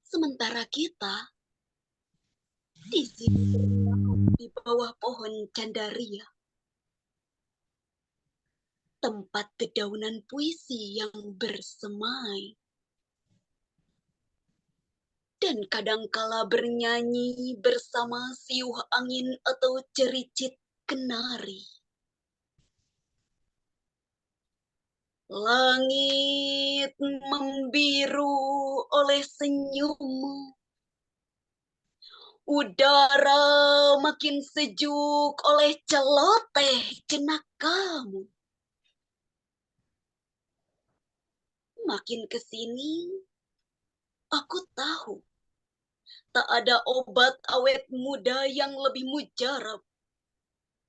Sementara kita di sini bernaung di bawah pohon candaria, tempat dedaunan puisi yang bersemai. Dan kadangkala bernyanyi bersama siuh angin atau cericit kenari. Langit membiru oleh senyummu. Udara makin sejuk oleh celoteh jenakamu. Makin kesini, aku tahu tak ada obat awet muda yang lebih mujarab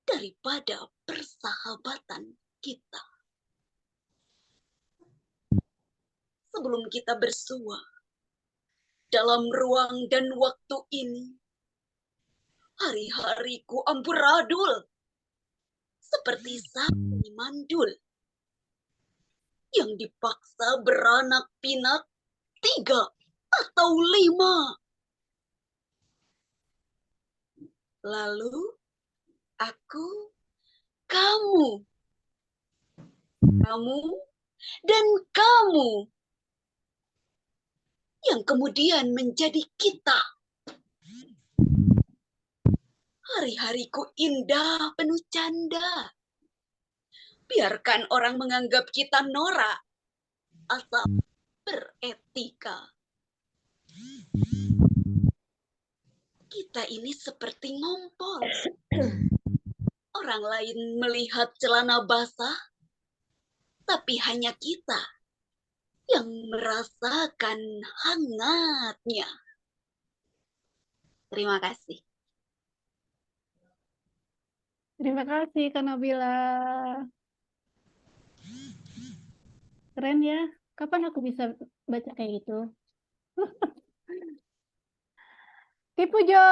daripada persahabatan kita. Sebelum kita bersua dalam ruang dan waktu ini, hari-hariku amburadul seperti sapi mandul yang dipaksa beranak pinak 3 atau 5. Lalu aku, kamu, dan kamu yang kemudian menjadi kita. Hari-hariku indah penuh canda. Biarkan orang menganggap kita norak asal beretika. Kita ini seperti ngompol. Orang lain melihat celana basah, tapi hanya kita yang merasakan hangatnya. Terima kasih. Terima kasih, Kak Nabila. Keren ya. Kapan aku bisa baca kayak gitu? Tipu Jo.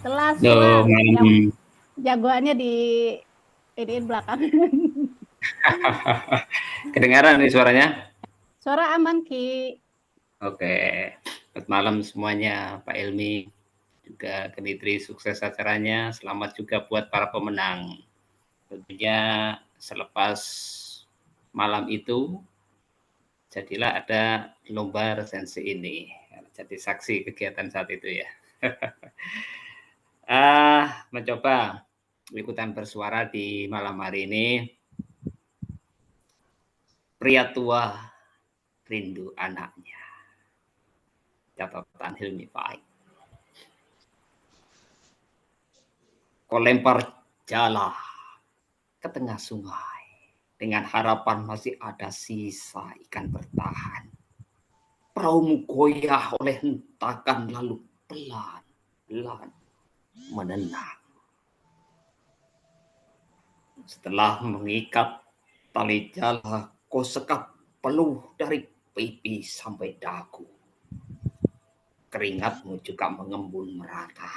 Kelas yang jagoannya di ini belakang. Kedengaran nih suaranya? Suara aman, Ki. Oke. Selamat malam semuanya, Pak Ilmi. Juga Genitri, sukses acaranya. Selamat juga buat para pemenang. Tentunya selepas malam itu, jadilah ada lomba resensi ini. Jadi saksi kegiatan saat itu ya. Mencoba ikutan bersuara di malam hari ini. Pria tua rindu anaknya. Catatan Hilmi Faik. Kau lempar jala ke tengah sungai dengan harapan masih ada sisa ikan bertahan. Perahumu goyah oleh hentakan lalu pelan-pelan menenang. Setelah mengikat tali jala, kau sekap peluh dari pipi sampai dagu. Keringatmu juga mengembun merata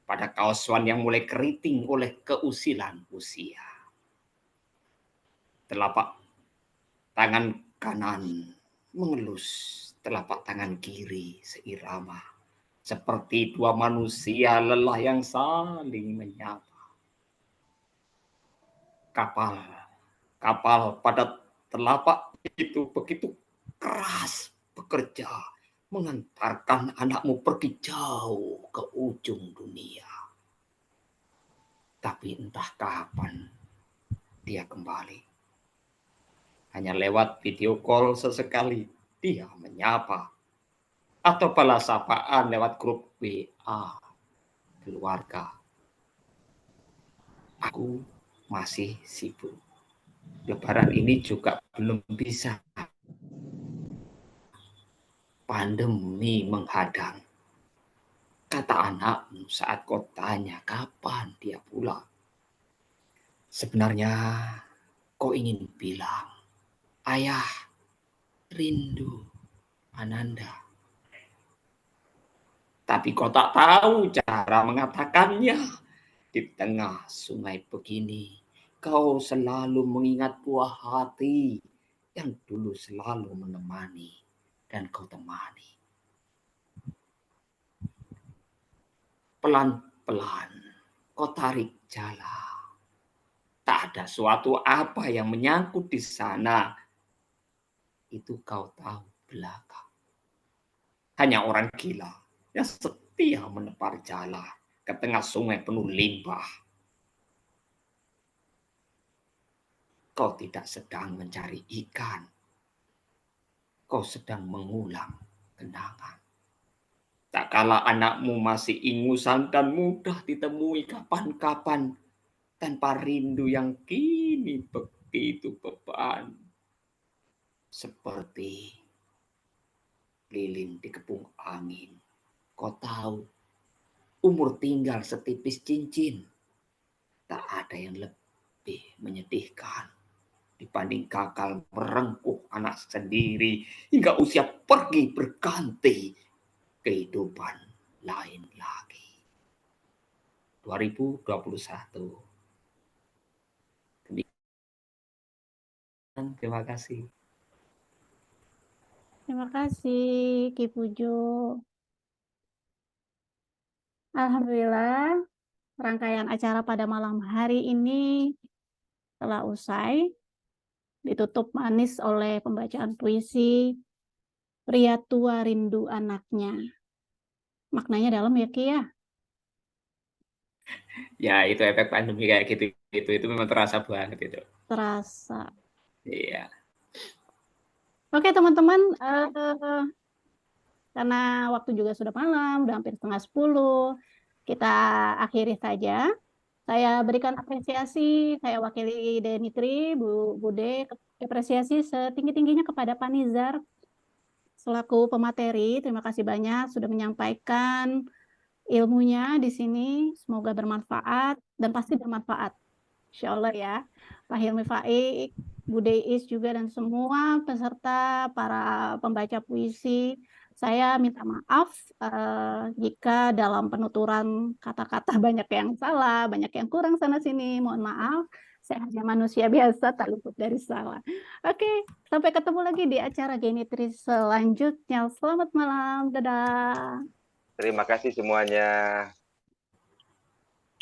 pada kaoswan yang mulai keriting oleh keusilan usia. Telapak tangan kanan mengelus telapak tangan kiri seirama, seperti dua manusia lelah yang saling menyapa. Kapal pada telapak itu begitu keras bekerja, mengantarkan anakmu pergi jauh ke ujung dunia. Tapi entah kapan dia kembali. Hanya lewat video call sesekali dia menyapa. Atau balas sapaan lewat grup WA keluarga. Aku masih sibuk. Lebaran ini juga belum bisa. Pandemi menghadang. Kata anakmu saat kau tanya kapan dia pulang. Sebenarnya kau ingin bilang, ayah rindu Ananda. Tapi kau tak tahu cara mengatakannya. Di tengah sungai begini, kau selalu mengingat buah hati yang dulu selalu menemani dan kau temani. Pelan-pelan kau tarik jala. Tak ada suatu apa yang menyangkut di sana. Itu kau tahu belaka. Hanya orang gila yang setia menepar jala ke tengah sungai penuh limbah. Kau tidak sedang mencari ikan. Kau sedang mengulang kenangan. Tak kala anakmu masih ingusan dan mudah ditemui kapan-kapan, tanpa rindu yang kini begitu beban. Seperti lilin dikepung angin. Kau tahu, umur tinggal setipis cincin. Tak ada yang lebih menyedihkan dibanding gagal merengkuh anak sendiri hingga usia pergi berganti kehidupan lain lagi. 2021. Terima kasih. Terima kasih, Ki Pujo. Alhamdulillah, rangkaian acara pada malam hari ini telah usai. Ditutup manis oleh pembacaan puisi Pria Tua Rindu Anaknya. Maknanya dalam ya, Ki ya? Ya, itu efek pandemi kayak gitu. Itu memang terasa banget itu. Terasa. Iya. Oke, teman-teman. Karena waktu juga sudah malam, udah hampir 9:30. Kita akhiri saja. Saya berikan apresiasi, saya wakili Denitri, Bu Bude, apresiasi setinggi-tingginya kepada Pak Nizar selaku pemateri. Terima kasih banyak sudah menyampaikan ilmunya di sini. Semoga bermanfaat dan pasti bermanfaat. Insya Allah ya. Pak Hilmi Faik, Bu Deis juga dan semua peserta, para pembaca puisi. Saya minta maaf jika dalam penuturan kata-kata banyak yang salah, banyak yang kurang sana-sini. Mohon maaf, saya hanya manusia biasa, tak luput dari salah. Oke, sampai ketemu lagi di acara Genitri selanjutnya. Selamat malam, dadah. Terima kasih semuanya.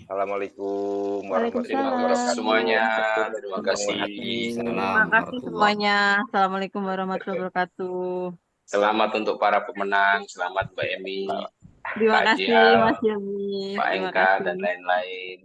Assalamualaikum warahmatullahi wabarakatuh. Semuanya. Terima kasih. Terima kasih semuanya. Assalamualaikum warahmatullahi wabarakatuh. Selamat untuk para pemenang. Selamat Mbak Emi, Terima Pak kasih Jihal, Mas Yemi. Pak Terima Engka, kasih. dan lain-lain.